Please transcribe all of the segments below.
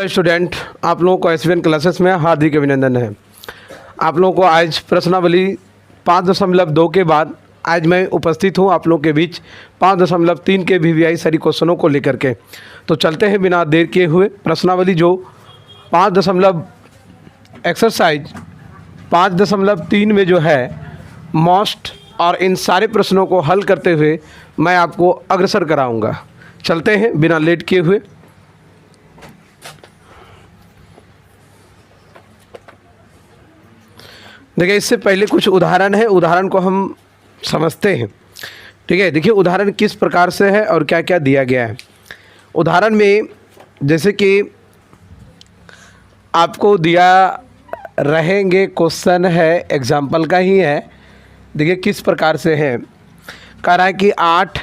Hello student, आप लोगों को एसवीएन क्लासेस में हार्दिक अभिनंदन है। आप लोगों को आज प्रश्नावली 5.2 के बाद आज मैं उपस्थित हूं आप लोगों के बीच 5.3 के वीवीआई सारी क्वेश्चनों को लेकर के। तो चलते हैं बिना देर किए हुए प्रश्नावली जो 5.एक्सरसाइज 5.3 में जो है मोस्ट और इन सारे प्रश्नों को हल करते हुए मैं आपको अग्रसर कराऊंगा। चलते हैं बिना लेट किए हुए। देखिए, इससे पहले कुछ उदाहरण है, उदाहरण को हम समझते हैं। ठीक है, देखिए उदाहरण किस प्रकार से है और क्या क्या दिया गया है। उदाहरण में जैसे कि आपको दिया रहेंगे, क्वेश्चन है एग्जाम्पल का ही है। देखिए किस प्रकार से है, कह रहा है कि 8,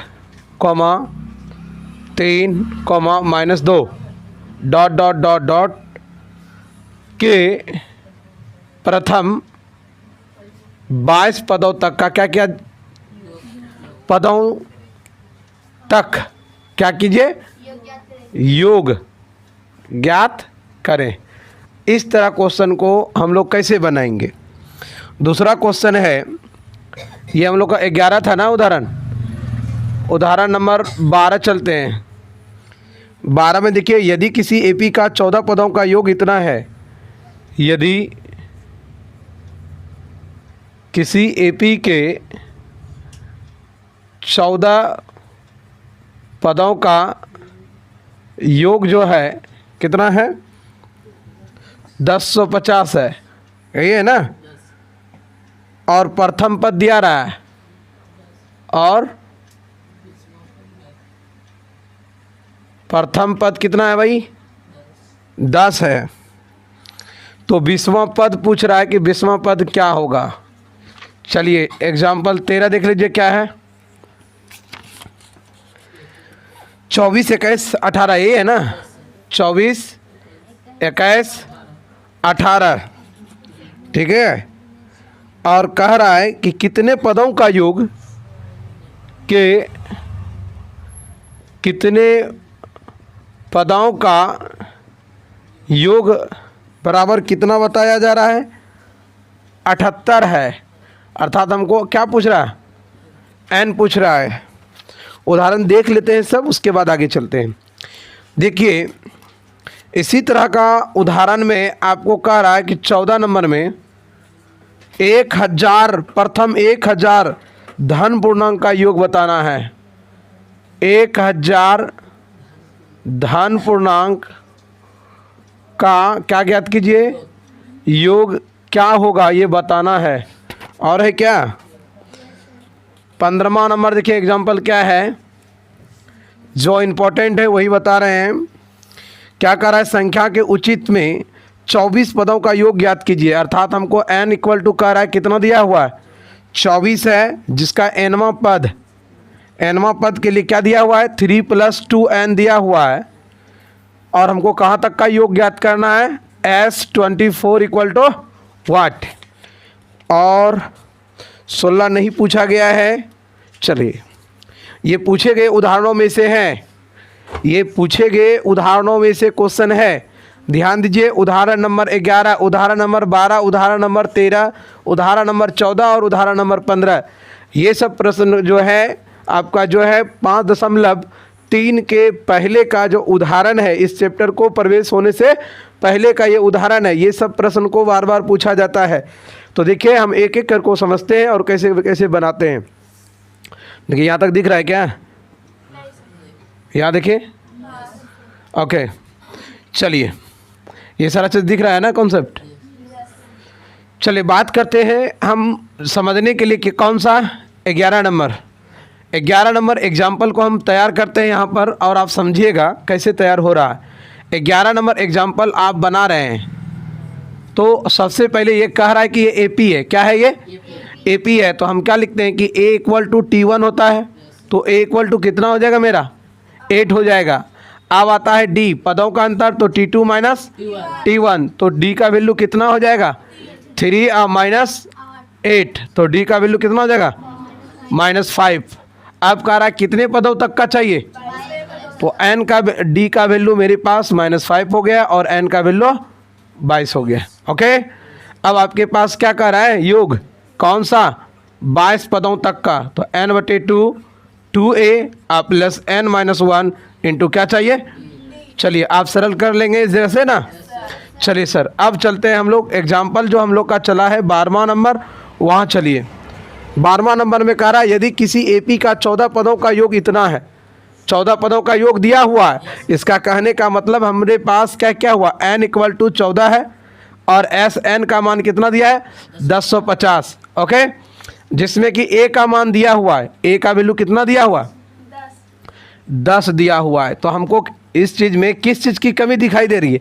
3, -2 ... के प्रथम 22 पदों तक का क्या पदों तक क्या कीजिए, योग ज्ञात करें। इस तरह क्वेश्चन को हम लोग कैसे बनाएंगे। दूसरा क्वेश्चन है, ये हम लोग का 11 था ना उदाहरण नंबर 12 चलते हैं। 12 में देखिए, यदि किसी एपी का 14 पदों का योग इतना है, यदि किसी एपी के 14 पदों का योग जो है कितना है, 1050 है, यही है ना। और प्रथम पद दिया रहा है और प्रथम पद कितना है भाई, 10 है। तो 20वां पद पूछ रहा है कि 20वां पद क्या होगा। चलिए एग्जाम्पल 13 देख लीजिए क्या है। 24, 21, 18 ये है ना, 24, 21, 18। ठीक है, और कह रहा है कि कितने पदों का योग के कितने पदों का योग बराबर कितना बताया जा रहा है, 78 है। अर्थात हमको क्या पूछ रहा है, n पूछ रहा है। उदाहरण देख लेते हैं सब, उसके बाद आगे चलते हैं। देखिए इसी तरह का उदाहरण में आपको कह रहा है कि 14 नंबर में 1000 प्रथम 1000 धन पूर्णांक का योग बताना है। 1000 धन पूर्णांक का क्या ज्ञात कीजिए, योग क्या होगा ये बताना है। और है क्या 15वां नंबर, देखिए एग्जाम्पल क्या है, जो इम्पोर्टेंट है वही बता रहे हैं। क्या कर रहा है, संख्या के उचित में 24 पदों का योग ज्ञात कीजिए। अर्थात हमको n इक्वल टू कह रहा है कितना दिया हुआ है, 24 है, जिसका nवां पद के लिए क्या दिया हुआ है, 3 + 2n दिया हुआ है। और हमको कहाँ तक का योग ज्ञात करना है, S24 इक्वल टू वाट। और 16 नहीं पूछा गया है। चलिए ये पूछे गए उदाहरणों में से हैं, ये पूछे गए उदाहरणों में से क्वेश्चन है। ध्यान दीजिए, उदाहरण नंबर 11, उदाहरण नंबर 12, उदाहरण नंबर 13, उदाहरण नंबर 14 और उदाहरण नंबर 15। ये सब प्रश्न जो है आपका जो है 5.3 के पहले का जो उदाहरण है, इस चैप्टर को प्रवेश होने से पहले का ये उदाहरण है। ये सब प्रश्न को बार बार पूछा जाता है। तो देखिए हम एक एक करके समझते हैं और कैसे कैसे बनाते हैं। देखिए यहाँ तक दिख रहा है क्या, यहाँ देखिए, ओके। चलिए ये सारा चीज़ दिख रहा है ना, कॉन्सेप्ट। चलिए बात करते हैं हम समझने के लिए कि कौन सा 11 नंबर एग्जाम्पल को हम तैयार करते हैं यहाँ पर, और आप समझिएगा कैसे तैयार हो रहा है। 11 नंबर एग्जाम्पल आप बना रहे हैं तो सबसे पहले ये कह रहा है कि ये एपी है। क्या है ये, एपी है। तो हम क्या लिखते हैं कि A इक्वल टू T1 होता है, तो A इक्वल टू कितना हो जाएगा मेरा, 8 हो जाएगा। अब आता है D, पदों का अंतर, तो T2 - T1, तो D का वैल्यू कितना हो जाएगा, 3 -8, तो D का वैल्यू कितना हो जाएगा, -5। अब कह रहा है कितने पदों तक का चाहिए, तो n का d का वैल्यू मेरे पास -5 हो गया और n का वैल्यू 22 हो गया। ओके, अब आपके पास क्या कर रहा है, योग कौन सा, 22 पदों तक का। तो n/2 2a plus n-1 into क्या चाहिए, चलिए आप सरल कर लेंगे जैसे ना। चलिए सर, अब चलते हैं हम लोग एग्जाम्पल जो हम लोग का चला है 12वां नंबर, वहाँ चलिए। 12वां नंबर में कह रहा है यदि किसी एपी का 14 पदों का योग इतना है, 14 पदों का योग दिया हुआ है। इसका कहने का मतलब हमारे पास क्या क्या हुआ, n = 14 है और एस एन का मान कितना दिया है 1050। ओके, जिसमें कि a का मान दिया हुआ है, a का वैल्यू कितना दिया हुआ, 10 दिया हुआ है। तो हमको इस चीज़ में किस चीज़ की कमी दिखाई दे रही है,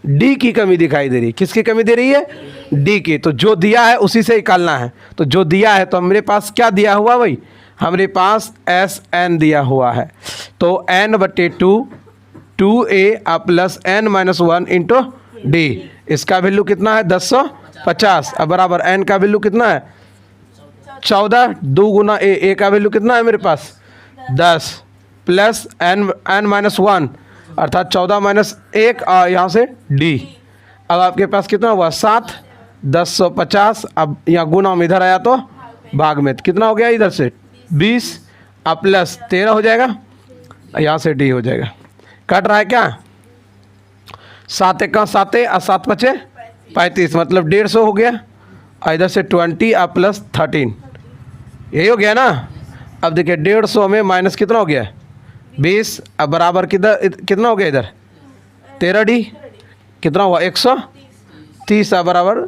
डी की कमी दिखाई दे रही है। किसकी कमी दे रही है, डी की। तो जो दिया है उसी से निकालना है। तो जो दिया है तो हमारे पास क्या दिया हुआ भाई, हमारे पास एस एन दिया हुआ है। तो n/2 2a plus n-1 into D, इसका वैल्यू कितना है 1050 अब बराबर n का वैल्यू कितना है 14, 2 गुना a का वैल्यू कितना है मेरे पास 10 प्लस n-1 अर्थात 14 - 1 यहाँ से d। अब आपके पास कितना हुआ 7, 1050। अब यहाँ गुना में इधर आया तो भाग में, कितना हो गया इधर से 20 प्लस 13 हो जाएगा, यहाँ से d हो जाएगा। कट रहा है क्या, 7 × 7 और 7 × 5 35 मतलब 150 हो गया। इधर से 20 प्लस 13 यही हो गया ना। अब देखिए 150 में माइनस कितना हो गया 20 अब बराबर कितना हो गया इधर 13d, कितना हुआ 130 अब बराबर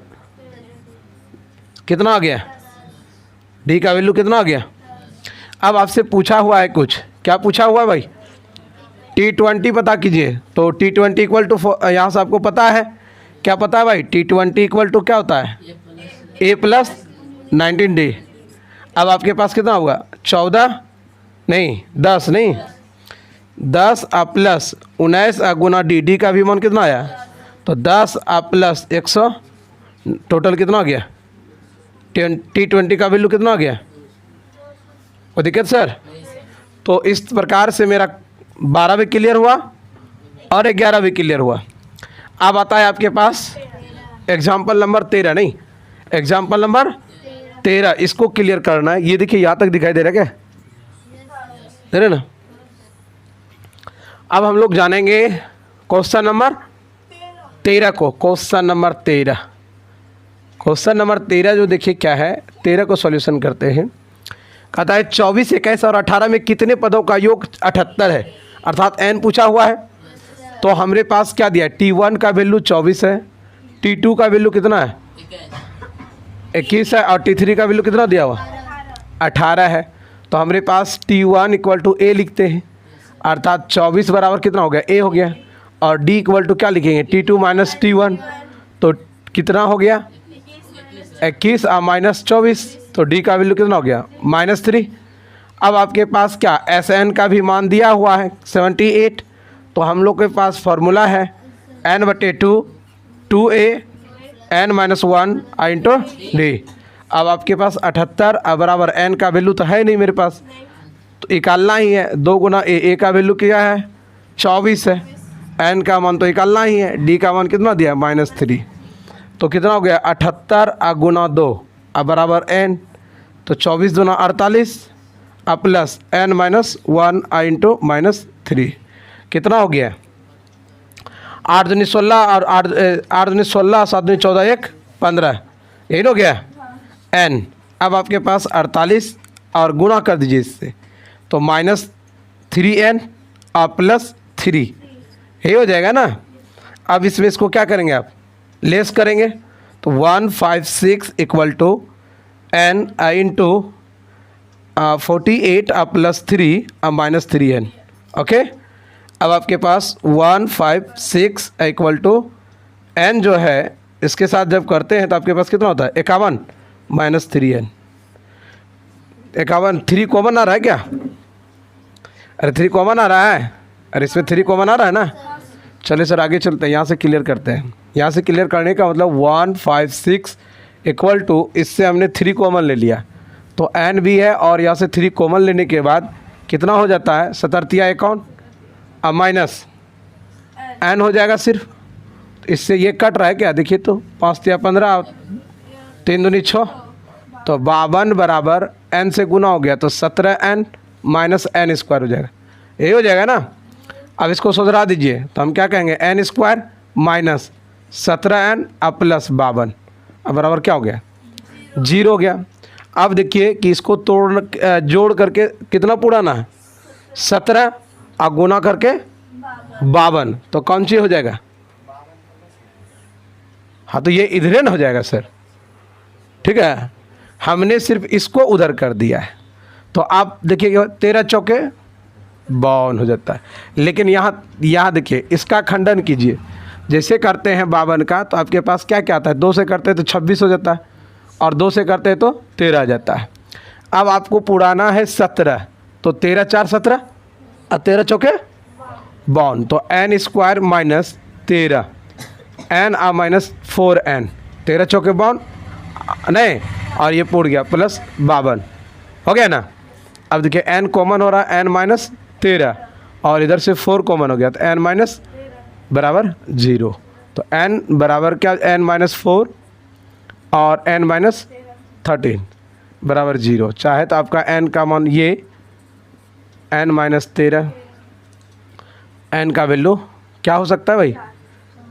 कितना आ गया, d का वैल्यू कितना आ गया। अब आपसे पूछा हुआ है कुछ, क्या पूछा हुआ है भाई, T20 पता कीजिए। तो T20 = यहाँ से आपको पता है, क्या पता है भाई, T20 = क्या होता है a + 19d। अब आपके पास कितना होगा 14 नहीं 10 नहीं 10 प्लस 19 गुना डी का भी मान कितना आया, तो 10 प्लस 100 टोटल कितना आ गया, T20 का वैल्यू कितना आ गया, वो दिक्कत सर। तो इस प्रकार से मेरा 12 भी क्लियर हुआ और 11 भी क्लियर हुआ। अब आता है आपके पास एग्जाम्पल नंबर 13, नहीं एग्जाम्पल नंबर 13, इसको क्लियर करना है। ये देखिए यहाँ तक दिखाई दे रहा है क्या, दे रहे ना। अब हम लोग जानेंगे क्वेश्चन नंबर 13 को। क्वेश्चन नंबर 13 जो देखिए क्या है, 13 को सॉल्यूशन करते हैं। कहता है 24, 21 और 18 में कितने पदों का योग 78 है, अर्थात n पूछा हुआ है। तो हमारे पास क्या दिया है, T1 का वैल्यू 24 है, T2 का वैल्यू कितना है 21 है और T3 का वैल्यू कितना दिया हुआ 18 है। तो हमारे पास T1 = a लिखते हैं, अर्थात 24 बराबर कितना हो गया a हो गया, और d = क्या लिखेंगे T2 - T1, तो कितना हो गया 21 और -24, तो d का वैल्यू कितना हो गया -3। अब आपके पास क्या Sn का भी मान दिया हुआ है 78। तो हम लोग के पास फॉर्मूला है n/2 2a n-1 into d। अब आपके पास 78 अब बराबर n का वैल्यू तो है नहीं मेरे पास, तो निकालना ही है। 2 गुना a का वैल्यू क्या है 24 है, n का मान तो निकालना ही है, d का मान कितना दिया -3। तो कितना हो गया 78 गुना 2 अब बराबर n, तो 24 दूना 48 प्लस n-1 इंटू -3 कितना हो गया 8 दूनी 16 और 8 दूनी 16 7 दूनी 14 1 15 यही हो गया n। अब आपके पास 48 और गुणा कर दीजिए इससे, तो -3n और +3 यही हो जाएगा ना। अब इसमें इसको क्या करेंगे आप लेस करेंगे, तो 156 = n into 48 plus 3 -3n। Okay, अब आपके पास 156 = n जो है इसके साथ जब करते हैं तो आपके पास कितना होता है 51 -3n। 51 3 कॉमन आ रहा है क्या, अरे 3 कॉमन आ रहा है, अरे इसमें 3 कॉमन आ रहा है ना। चलिए सर आगे चलते हैं, यहाँ से क्लियर करते हैं। यहाँ से क्लियर करने का मतलब 156 = इससे हमने 3 कॉमन ले लिया, तो n भी है और यहाँ से 3 कॉमन लेने के बाद कितना हो जाता है 7 × 51 अब माइनस एन हो जाएगा सिर्फ, इससे ये कट रहा है क्या, देखिए तो 5 या 15, 3 दूनी 6, तो 52 बराबर एन से गुना हो गया तो 17n माइनस एन स्क्वायर हो जाएगा, यही हो जाएगा ना। अब इसको सुधरा दीजिए तो हम क्या कहेंगे, एन स्क्वायर माइनस 17n अब प्लस 52, अब बराबर क्या हो गया, 0 हो गया। अब देखिए कि इसको जोड़ करके कितना पुराना है, 17 और गुना करके 52, तो कौन सी हो जाएगा, हाँ तो ये इधर न हो जाएगा सर, ठीक है। हमने सिर्फ इसको उधर कर दिया है, तो आप देखिए 13 चौके 52 हो जाता है। लेकिन यहाँ देखिए इसका खंडन कीजिए, जैसे करते हैं 52 का तो आपके पास क्या क्या आता है, 2 से करते हैं तो 26 हो जाता है, और 2 से करते हैं तो 13 आ जाता है। अब आपको पुराना है 17, तो 13 4 17 और 13 चौके 52, तो एन स्क्वायर माइनस 13 एन आ माइनस 4n, 13 चौके 52 नहीं, और ये पूड़ गया प्लस 52 हो गया ना। अब देखिए n कॉमन हो रहा है, n माइनस 13 और इधर से 4 कॉमन हो गया तो n माइनस बराबर 0, तो n बराबर क्या, n माइनस 4 और n माइनस 13 बराबर 0। चाहे तो आपका n का मान ये n माइनस 13, n का वैल्यू क्या हो सकता है भाई,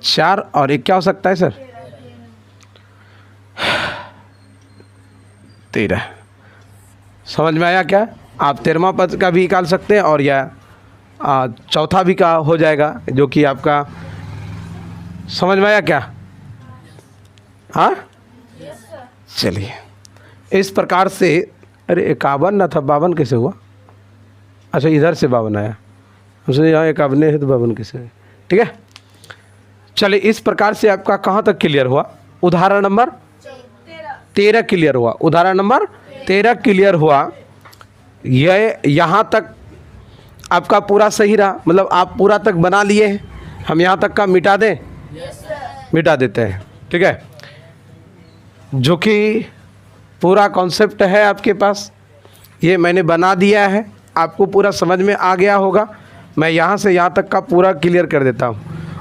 4, और एक क्या हो सकता है सर, 13। समझ में आया क्या, आप 13वां पद का भी निकाल सकते हैं और या चौथा भी का हो जाएगा, जो कि आपका समझ में आया क्या, हाँ चलिए इस प्रकार से। अरे 51 ना था, 52 कैसे हुआ, अच्छा इधर से 52 आया, हमसे यहाँ 51 है तो 52 कैसे है, ठीक है। चलिए इस प्रकार से आपका कहाँ तक क्लियर हुआ, उदाहरण नंबर 13 क्लियर हुआ, उदाहरण नंबर 13 क्लियर हुआ। यह यहाँ तक आपका पूरा सही रहा, मतलब आप पूरा तक बना लिए हैं, हम यहाँ तक का मिटा दें, मिटा देते हैं, ठीक है। जो कि पूरा कॉन्सेप्ट है आपके पास, ये मैंने बना दिया है, आपको पूरा समझ में आ गया होगा। मैं यहाँ से यहाँ तक का पूरा क्लियर कर देता हूँ,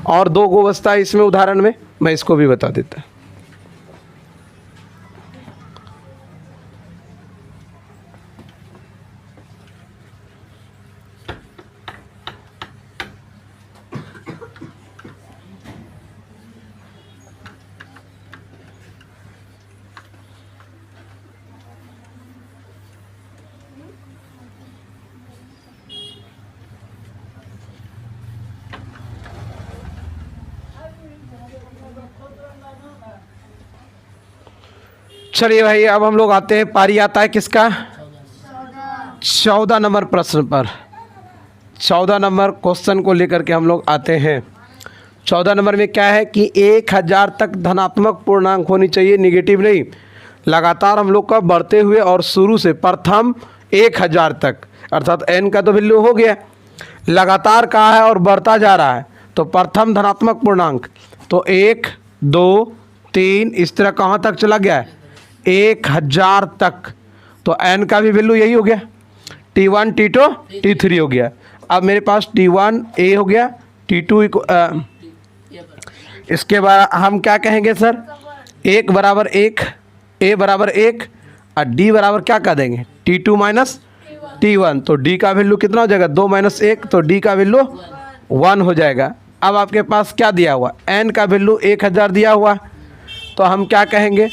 और 2 गो बचता है इसमें उदाहरण में, मैं इसको भी बता देता। चलिए भाई अब हम लोग आते हैं, पारी आता है किसका, 14 नंबर प्रश्न पर। 14 नंबर क्वेश्चन को लेकर के हम लोग आते हैं। 14 नंबर में क्या है कि 1000 तक धनात्मक पूर्णांक होनी चाहिए, निगेटिव नहीं। लगातार हम लोग का बढ़ते हुए और शुरू से प्रथम 1000 तक, अर्थात n का तो वैल्यू हो गया, लगातार कहा है और बढ़ता जा रहा है, तो प्रथम धनात्मक पूर्णांक तो 1 2 3 इस तरह कहाँ तक चला गया है, 1000 तक, तो n का भी वैल्यू यही हो गया, T1 T2 T3 हो गया। अब मेरे पास T1 A हो गया, T2 इसके बाद हम क्या कहेंगे सर, 1 बराबर 1 A बराबर 1 और D बराबर क्या कह देंगे, T2 माइनस T1, तो D का वैल्यू कितना हो जाएगा, 2 माइनस 1, तो D का वैल्यू 1 हो जाएगा। अब आपके पास क्या दिया हुआ, n का वैल्यू 1000 दिया हुआ, तो हम क्या कहेंगे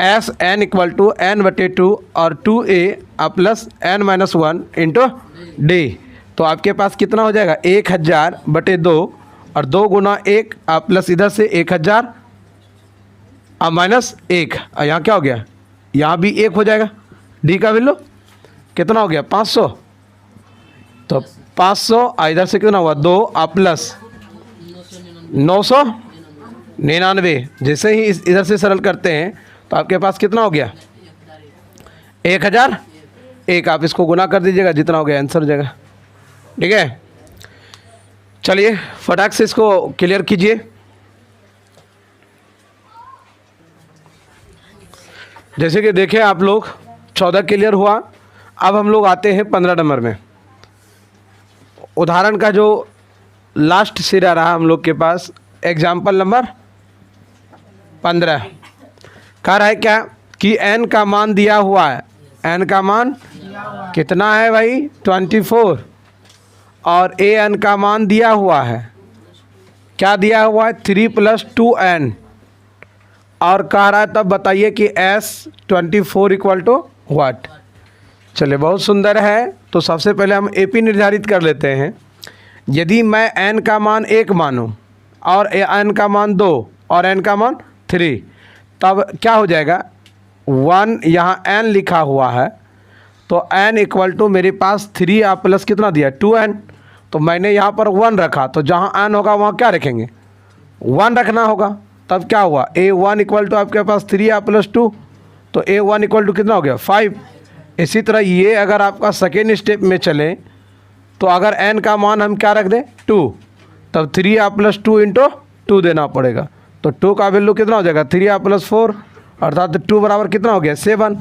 S n equal to n/2 और 2a plus n minus 1 into D, तो आपके पास कितना हो जाएगा 1000/2 और 2 गुना 1 प्लस इधर से 1000 माइनस 1, और यहाँ क्या हो गया, यहाँ भी 1 हो जाएगा। डी का वैल्यू कितना हो गया 500, तो 500 इधर से कितना हुआ 2 प्लस 999। जैसे ही इधर से सरल करते हैं तो आपके पास कितना हो गया 1001, आप इसको गुना कर दीजिएगा, जितना हो गया आंसर हो जाएगा, ठीक है। चलिए फटाक से इसको क्लियर कीजिए। जैसे कि देखें आप लोग 14 क्लियर हुआ। अब हम लोग आते हैं 15 नंबर में। उदाहरण का जो लास्ट सिरा रहा हम लोग के पास, एग्जाम्पल नंबर 15 कह रहा है क्या कि n का मान दिया हुआ है, n का मान कितना है भाई 24, और an का मान दिया हुआ है, क्या दिया हुआ है 3 + 2n, और कह रहा है तब बताइए कि S24 = व्हाट। चलिए बहुत सुंदर है। तो सबसे पहले हम AP निर्धारित कर लेते हैं। यदि मैं n का मान 1 मानूं और n का मान 2 और n का मान 3, तब क्या हो जाएगा 1, यहाँ n लिखा हुआ है तो n = मेरे पास 3 आप प्लस कितना दिया 2n, तो मैंने यहाँ पर 1 रखा, तो जहाँ n होगा वहाँ क्या रखेंगे 1 रखना होगा। तब क्या हुआ A1 = आपके पास 3 + 2, तो A1 = कितना हो गया 5। इसी तरह ये अगर आपका सेकेंड स्टेप में चले तो अगर n का मान हम क्या रख दें 2, तब 3 + 2 × 2 देना पड़ेगा, तो 2 का वैल्यू कितना हो जाएगा 3 + 4, अर्थात 2 बराबर कितना हो गया 7।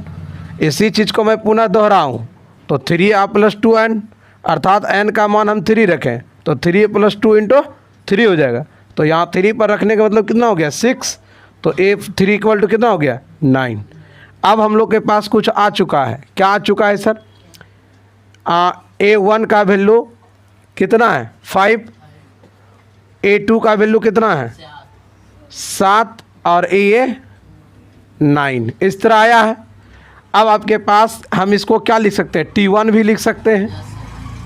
इसी चीज़ को मैं पुनः दोहराऊँ तो 3 + 2n, अर्थात n का मान हम 3 रखें तो 3 + 2 × 3 हो जाएगा, तो यहाँ 3 पर रखने का मतलब कितना हो गया 6, तो A3 = कितना हो गया 9। अब हम लोग के पास कुछ आ चुका है, क्या आ चुका है सर, A1 का वैल्यू कितना है 5, A2 का वैल्यू कितना है 7 और A 9, इस तरह आया है। अब आपके पास हम इसको क्या लिख सकते हैं T1 भी लिख सकते हैं,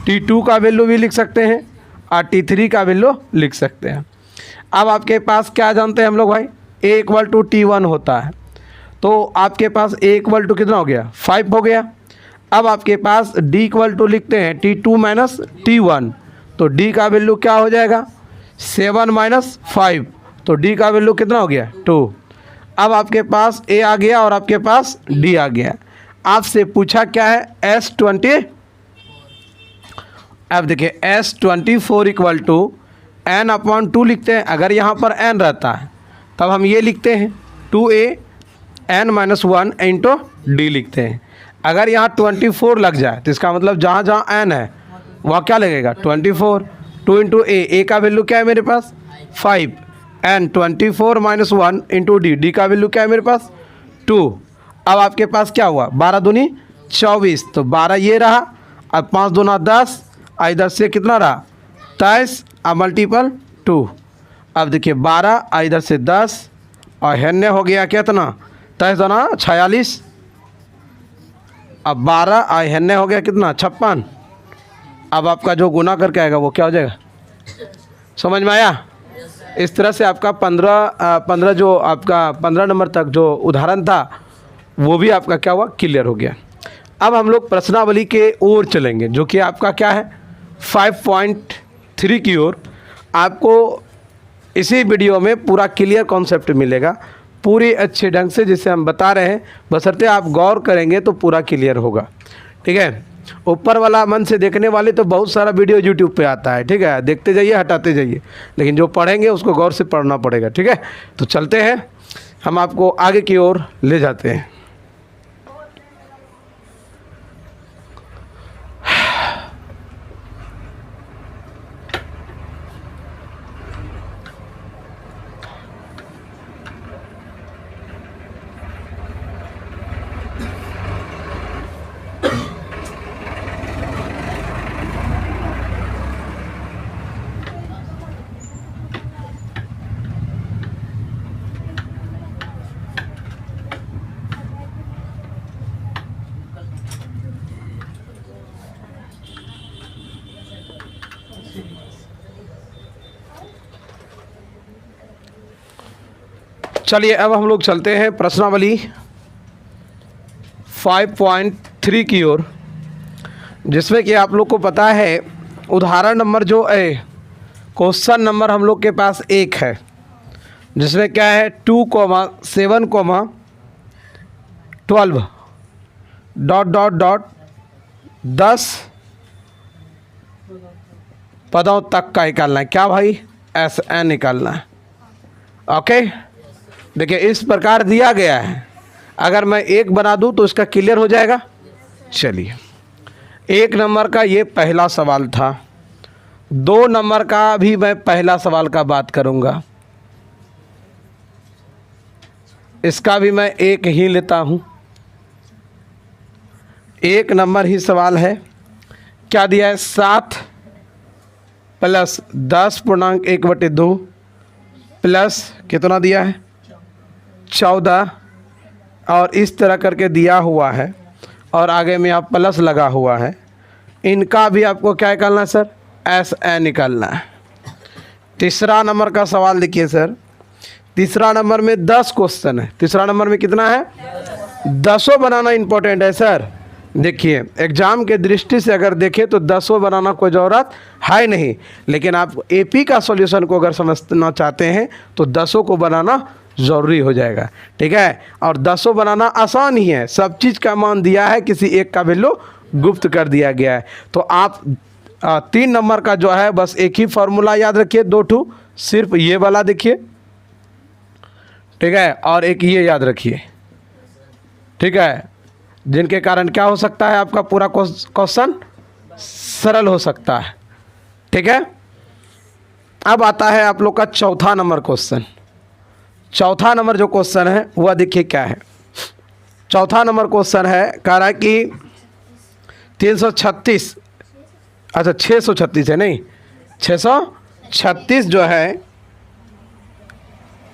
T2 का वैल्यू भी लिख सकते हैं और T3 का वैल्यू लिख सकते हैं। अब आपके पास क्या जानते हैं हम लोग भाई A = T1 होता है, तो आपके पास A = कितना हो गया 5 हो गया। अब आपके पास D = लिखते हैं T2 - T1, तो D का वैल्यू क्या हो जाएगा 7 - 5, तो D का वैल्यू कितना हो गया 2। अब आपके पास A आ गया और आपके पास D आ गया। आपसे पूछा क्या है S20, अब देखिए S24 = n/2 लिखते हैं। अगर यहाँ पर n रहता है तब हम ये लिखते हैं 2an - 1 × D लिखते हैं। अगर यहाँ 24 लग जाए तो इसका मतलब जहाँ जहाँ n है वहाँ क्या लगेगा 24, 2 × A का वैल्यू क्या है मेरे पास 5, n 24 - 1 × D, D का वैल्यू क्या है मेरे पास 2। अब आपके पास क्या हुआ 12 दूनी 24, तो 12 ये रहा, अब 5 दूना 10, इधर से कितना रहा 23 और मल्टीपल 2। अब देखिए 12 इधर से 10 और हेन्ने हो गया कितना 23 दूना 46, अब 12 और हेन्ने हो गया कितना 56। अब आपका जो गुना करके आएगा वो क्या हो जाएगा, समझ में आया। इस तरह से आपका 15 जो आपका 15 नंबर तक जो उदाहरण था वो भी आपका क्या हुआ क्लियर हो गया। अब हम लोग प्रश्नावली के ओर चलेंगे जो कि आपका क्या है 5.3 की ओर। आपको इसी वीडियो में पूरा क्लियर कॉन्सेप्ट मिलेगा पूरी अच्छे ढंग से, जिसे हम बता रहे हैं, बशर्ते आप गौर करेंगे तो पूरा क्लियर होगा। ठीक है, ऊपर वाला मन से देखने वाले तो बहुत सारा वीडियो यूट्यूब पे आता है, ठीक है, देखते जाइए हटाते जाइए, लेकिन जो पढ़ेंगे उसको गौर से पढ़ना पड़ेगा। ठीक है, तो चलते हैं, हम आपको आगे की ओर ले जाते हैं। चलिए अब हम लोग चलते हैं प्रश्नावली 5.3 की ओर, जिसमें कि आप लोग को पता है उदाहरण नंबर जो है क्वेश्चन नंबर हम लोग के पास 1 है, जिसमें क्या है 2, 7, 12 ... 10 पदों तक का निकालना है। क्या भाई SN निकालना है। ओके, देखिए इस प्रकार दिया गया है, अगर मैं 1 बना दूं तो इसका क्लियर हो जाएगा। चलिए 1 नंबर का ये पहला सवाल था, 2 नंबर का भी मैं पहला सवाल का बात करूंगा, इसका भी मैं 1 ही लेता हूं। 1 नंबर ही सवाल है। क्या दिया है? 7 प्लस 10.1/2 प्लस कितना दिया है? 14, और इस तरह करके दिया हुआ है, और आगे में आप प्लस लगा हुआ है। इनका भी आपको क्या निकालना है सर? SN निकालना है। तीसरा नंबर का सवाल देखिए सर, तीसरा नंबर में 10 क्वेश्चन है। तीसरा नंबर में कितना है? 10 बनाना इंपॉर्टेंट है सर। देखिए एग्जाम के दृष्टि से अगर देखें तो 10 बनाना कोई ज़रूरत है नहीं, लेकिन आप AP का सॉल्यूशन को अगर समझना चाहते हैं तो 10 को बनाना ज़रूरी हो जाएगा, ठीक है। और 10 बनाना आसान ही है, सब चीज़ का मान दिया है, किसी एक का वैल्यू गुप्त कर दिया गया है। तो आप 3 नंबर का जो है बस एक ही फार्मूला याद रखिए, 2 ठू, सिर्फ ये वाला देखिए, ठीक है, और एक ये याद रखिए, ठीक है, जिनके कारण क्या हो सकता है, आपका पूरा क्वेश्चन सरल हो सकता है, ठीक है। अब आता है आप लोग का चौथा नंबर क्वेश्चन। चौथा नंबर जो क्वेश्चन है वह देखिए क्या है। चौथा नंबर क्वेश्चन है, कह रहा है कि 336, अच्छा 636 है, नहीं 636 जो है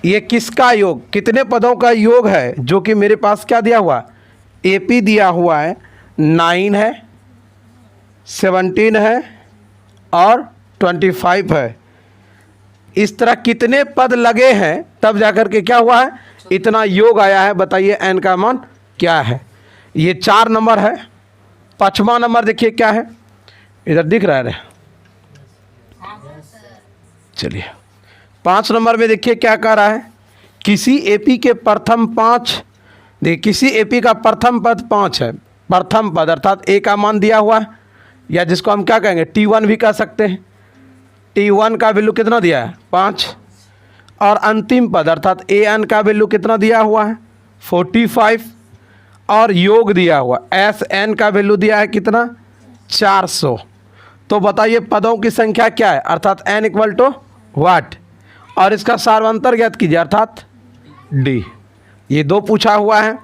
ये किसका योग, कितने पदों का योग है, जो कि मेरे पास क्या दिया हुआ, AP दिया हुआ है, 9 है, 17 है और 25 है। इस तरह कितने पद लगे हैं तब जाकर के क्या हुआ है, इतना योग आया है। बताइए N का मान क्या है। ये 4 नंबर है। 5वां नंबर देखिए क्या है, इधर दिख रहा है, चलिए 5 नंबर में देखिए क्या कह रहा है, किसी AP के प्रथम 5, देखिए किसी AP का प्रथम पद 5 है। प्रथम पद अर्थात A का मान दिया हुआ है, या जिसको हम क्या कहेंगे T1 भी कह सकते हैं। T1 का वैल्यू कितना दिया है, 5, और अंतिम पद अर्थात AN का वैल्यू कितना दिया हुआ है, 45, और योग दिया हुआ SN का वैल्यू दिया है कितना, 400। तो बताइए पदों की संख्या क्या है, अर्थात N इक्वल टू वाट, और इसका सार्वंतर ज्ञात कीजिए अर्थात D। ये 2 पूछा हुआ है।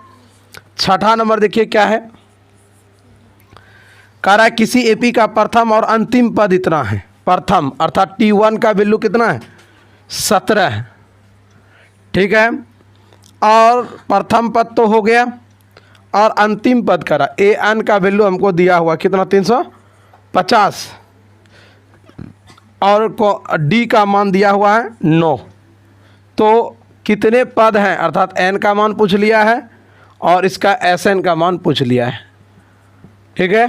6ठा नंबर देखिए क्या है, कह रहा है किसी AP का प्रथम और अंतिम पद इतना है। प्रथम अर्थात T1 का वैल्यू कितना है, 17 है, ठीक है, और प्रथम पद तो हो गया, और अंतिम पद करा AN का वैल्यू हमको दिया हुआ कितना, 350, और को D का मान दिया हुआ है 9। तो कितने पद हैं, अर्थात N का मान पूछ लिया है और इसका SN का मान पूछ लिया है, ठीक है।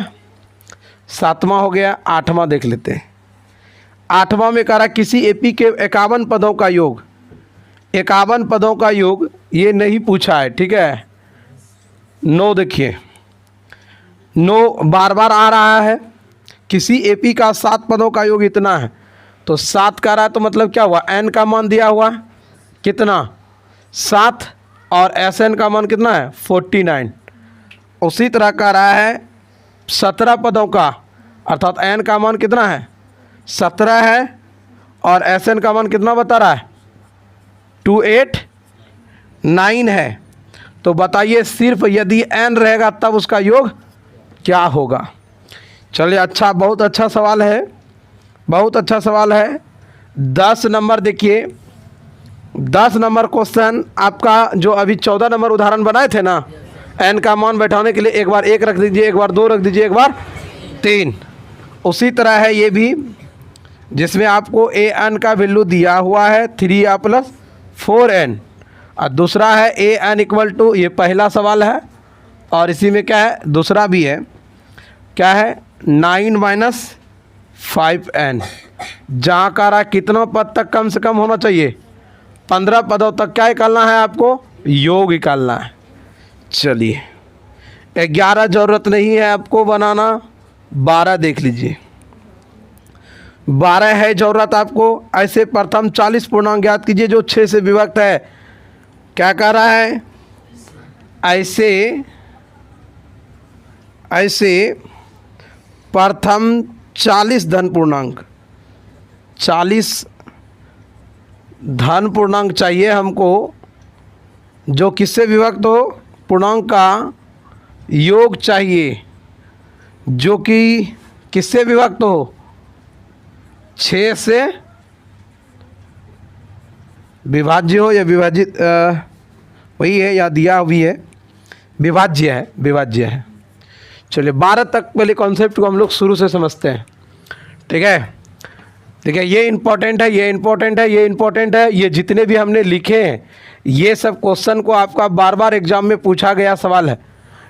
7वां हो गया। 8वां देख लेते हैं। 8वां में कह रहा किसी AP के 51 पदों का योग, 51 पदों का योग ये नहीं पूछा है, ठीक है। 9 देखिए, 9 बार बार आ रहा है। किसी AP का 7 पदों का योग इतना है, तो 7 का रहा है, तो मतलब क्या हुआ, N का मान दिया हुआ है कितना, 7, और SN का मान कितना है, 49। उसी तरह का रहा है 17 पदों का, अर्थात N का मान कितना है, 17 है, और SN का मान कितना बता रहा है, 289 है। तो बताइए सिर्फ यदि N रहेगा तब उसका योग क्या होगा। चलिए अच्छा, बहुत अच्छा सवाल है, बहुत अच्छा सवाल है। 10 नंबर देखिए, 10 नंबर क्वेश्चन आपका जो अभी 14 नंबर उदाहरण बनाए थे ना, N का मान बैठाने के लिए एक बार 1 रख दीजिए, एक बार 2 रख दीजिए, एक बार 3। उसी तरह है ये भी, जिसमें आपको AN का वैल्यू दिया हुआ है 3A + 4N, और दूसरा है AN इक्वल टू, ये पहला सवाल है, और इसी में क्या है, दूसरा भी है, क्या है, 9 - 5N। जहाँ का रहा कितना पद तक कम से कम होना चाहिए, 15 पदों तक क्या निकालना है आपको, योग निकालना है। चलिए 11 ज़रूरत नहीं है आपको बनाना, 12 देख लीजिए, 12 है ज़रूरत आपको। ऐसे प्रथम 40 पूर्णांक ज्ञात कीजिए जो 6 से विभक्त है। क्या कह रहा है, ऐसे प्रथम 40 धन पूर्णांक, 40 धन पूर्णांक चाहिए हमको, जो किससे विभक्त हो, पूर्णांक का योग चाहिए जो कि किससे विभक्त हो, 6 से विभाज्य हो या विभाजित, वही है या दिया हुई है, विभाज्य है, विभाज्य है। चलिए 12 तक पहले कॉन्सेप्ट को हम लोग शुरू से समझते हैं, ठीक है। देखिए ये इंपॉर्टेंट है, ये इंपॉर्टेंट है, ये इंपॉर्टेंट है, ये जितने भी हमने लिखे हैं ये सब क्वेश्चन को आपका बार बार एग्जाम में पूछा गया सवाल है।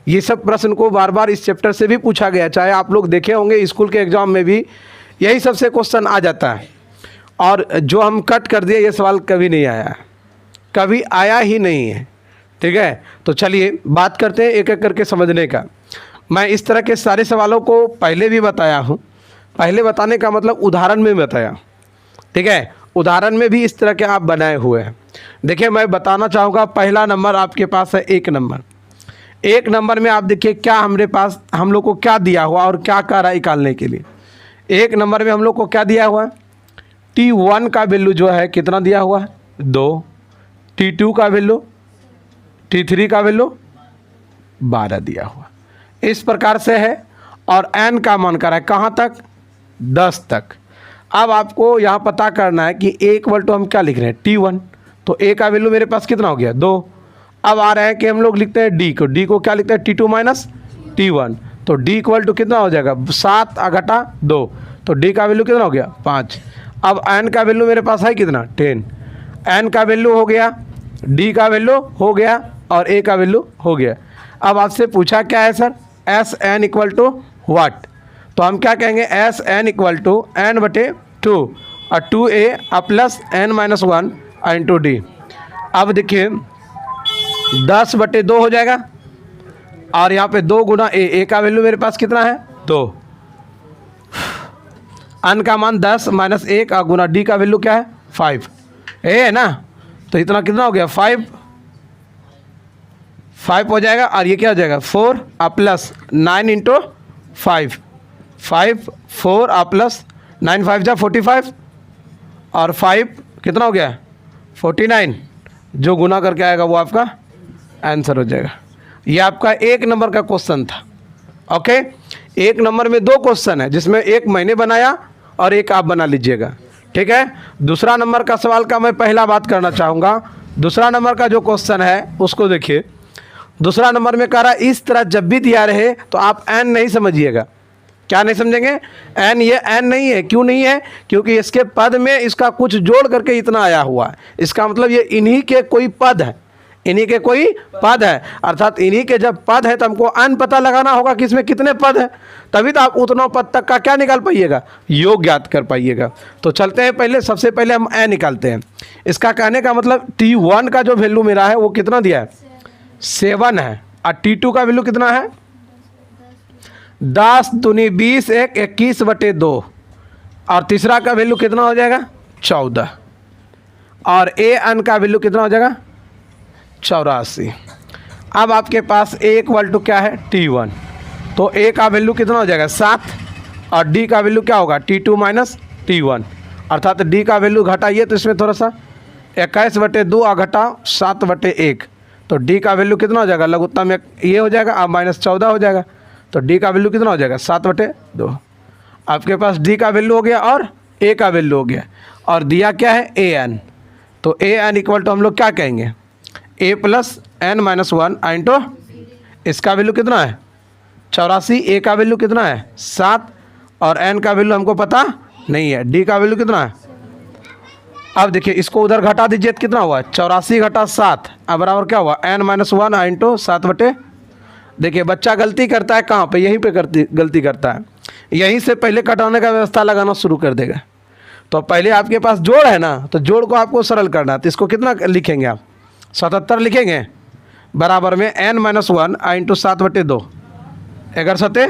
ये सब प्रश्न को बार बार इस चैप्टर से भी पूछा गया, चाहे आप लोग देखे होंगे स्कूल के एग्जाम में भी यही सबसे क्वेश्चन आ जाता है। और जो हम कट कर दिए ये सवाल कभी नहीं आया, कभी आया ही नहीं है, ठीक है। तो चलिए बात करते हैं एक एक करके समझने का। मैं इस तरह के सारे सवालों को पहले भी बताया हूँ, पहले बताने का मतलब उदाहरण में बताया, ठीक है। उदाहरण में भी इस तरह के आप बनाए हुए हैं। देखिए मैं बताना चाहूँगा, पहला नंबर आपके पास है 1 नंबर। 1 नंबर में आप देखिए क्या हमारे पास हम लोग को क्या दिया हुआ और क्या कह रहा है निकालने के लिए। 1 नंबर में हम लोग को क्या दिया हुआ है, T1 का वैल्यू जो है कितना दिया हुआ है 2, T2 का वैल्यू, T3 का वैल्यू 12 दिया हुआ, इस प्रकार से है। और n का मान कर है कहाँ तक, 10 तक। अब आपको यहाँ पता करना है कि A इक्वल टू हम क्या लिख रहे हैं T1, तो A का वैल्यू मेरे पास कितना हो गया 2। अब आ रहा है कि हम लोग लिखते हैं D को क्या लिखते हैं T2 माइनस T1, तो D इक्वल टू कितना हो जाएगा 7 घटा 2, तो D का वैल्यू कितना हो गया 5। अब n का वैल्यू मेरे पास है कितना 10, n का वैल्यू हो गया, D का वैल्यू हो गया और A का वैल्यू हो गया। अब आपसे पूछा क्या है sir, S N equal to what, तो हम क्या कहेंगे S N equal to n बटे 2 और 2a plus n minus 1 into D. अब देखिए 10 बटे 2 हो जाएगा और यहाँ पे 2 गुना a का वैल्यू मेरे पास कितना है 2, n का मान 10 माइनस 1 और गुना d का वैल्यू क्या है 5, ए है ना, तो इतना कितना हो गया 5 हो जाएगा। और ये क्या हो जाएगा 4 प्लस 9 इंटू 5, 4 प्लस 9 5 जा 45 और 5 कितना हो गया 49, जो गुना करके आएगा वो आपका आंसर हो जाएगा। ये आपका 1 नंबर का क्वेश्चन था, ओके। 1 नंबर में 2 क्वेश्चन है जिसमें एक मैंने बनाया और एक आप बना लीजिएगा, ठीक है। दूसरा नंबर का सवाल का मैं पहला बात करना चाहूँगा। दूसरा नंबर का जो क्वेश्चन है उसको देखिए। दूसरा नंबर में कह रहा है इस तरह जब भी दिया रहे तो आप n नहीं समझिएगा। क्या नहीं समझेंगे n, ये n नहीं है, क्यों नहीं है, क्योंकि इसके पद में इसका कुछ जोड़ करके इतना आया हुआ है, इसका मतलब ये इन्हीं के कोई पद है, इन्हीं के कोई पद है, अर्थात इन्हीं के जब पद है तो हमको n पता लगाना होगा कि इसमें कितने पद है, तभी तो आप उतना पद तक का क्या निकाल पाइएगा, योग ज्ञात कर पाइएगा। तो चलते हैं पहले, सबसे पहले हम n निकालते हैं। इसका कहने का मतलब T1 का जो वैल्यू मेरा है वो कितना दिया है 7 है और T2 का वैल्यू कितना है 10 दूनी 20 1 21 बटे 2 और तीसरा का वैल्यू कितना हो जाएगा 14 और an का वैल्यू कितना हो जाएगा 84। अब आपके पास a इक्वल टू क्या है T1, तो a का वैल्यू कितना हो जाएगा 7 और d का वैल्यू क्या होगा T2 माइनस T1, अर्थात d का वैल्यू घटाइए तो इसमें थोड़ा सा 21 बटे 2 और घटा 7 बटे 1, तो d का वैल्यू कितना हो जाएगा लघुत्तम में ये हो जाएगा और माइनस 14 हो जाएगा, तो d का वैल्यू कितना हो जाएगा 7 बटे 2। आपके पास d का वैल्यू हो गया और a का वैल्यू हो गया और दिया क्या है an, तो an इक्वल टू हम लोग क्या कहेंगे a plus n minus 1 into इसका वैल्यू कितना है 84, a का वैल्यू कितना है 7 और n का वैल्यू हमको पता नहीं है, d का वैल्यू कितना है। अब देखिए इसको उधर घटा दीजिए तो कितना हुआ 84 घटा 7 अब बराबर क्या हुआ n माइनस 1 इंटू 7 बटे। देखिए बच्चा गलती करता है कहाँ पे, यहीं पे गलती करता है, यहीं से पहले कटाने का व्यवस्था लगाना शुरू कर देगा। तो पहले आपके पास जोड़ है ना, तो जोड़ को आपको सरल करना है, तो इसको कितना लिखेंगे आप 77 लिखेंगे बराबर में n माइनस 1 इंटू 7 बटे 2, 11 सते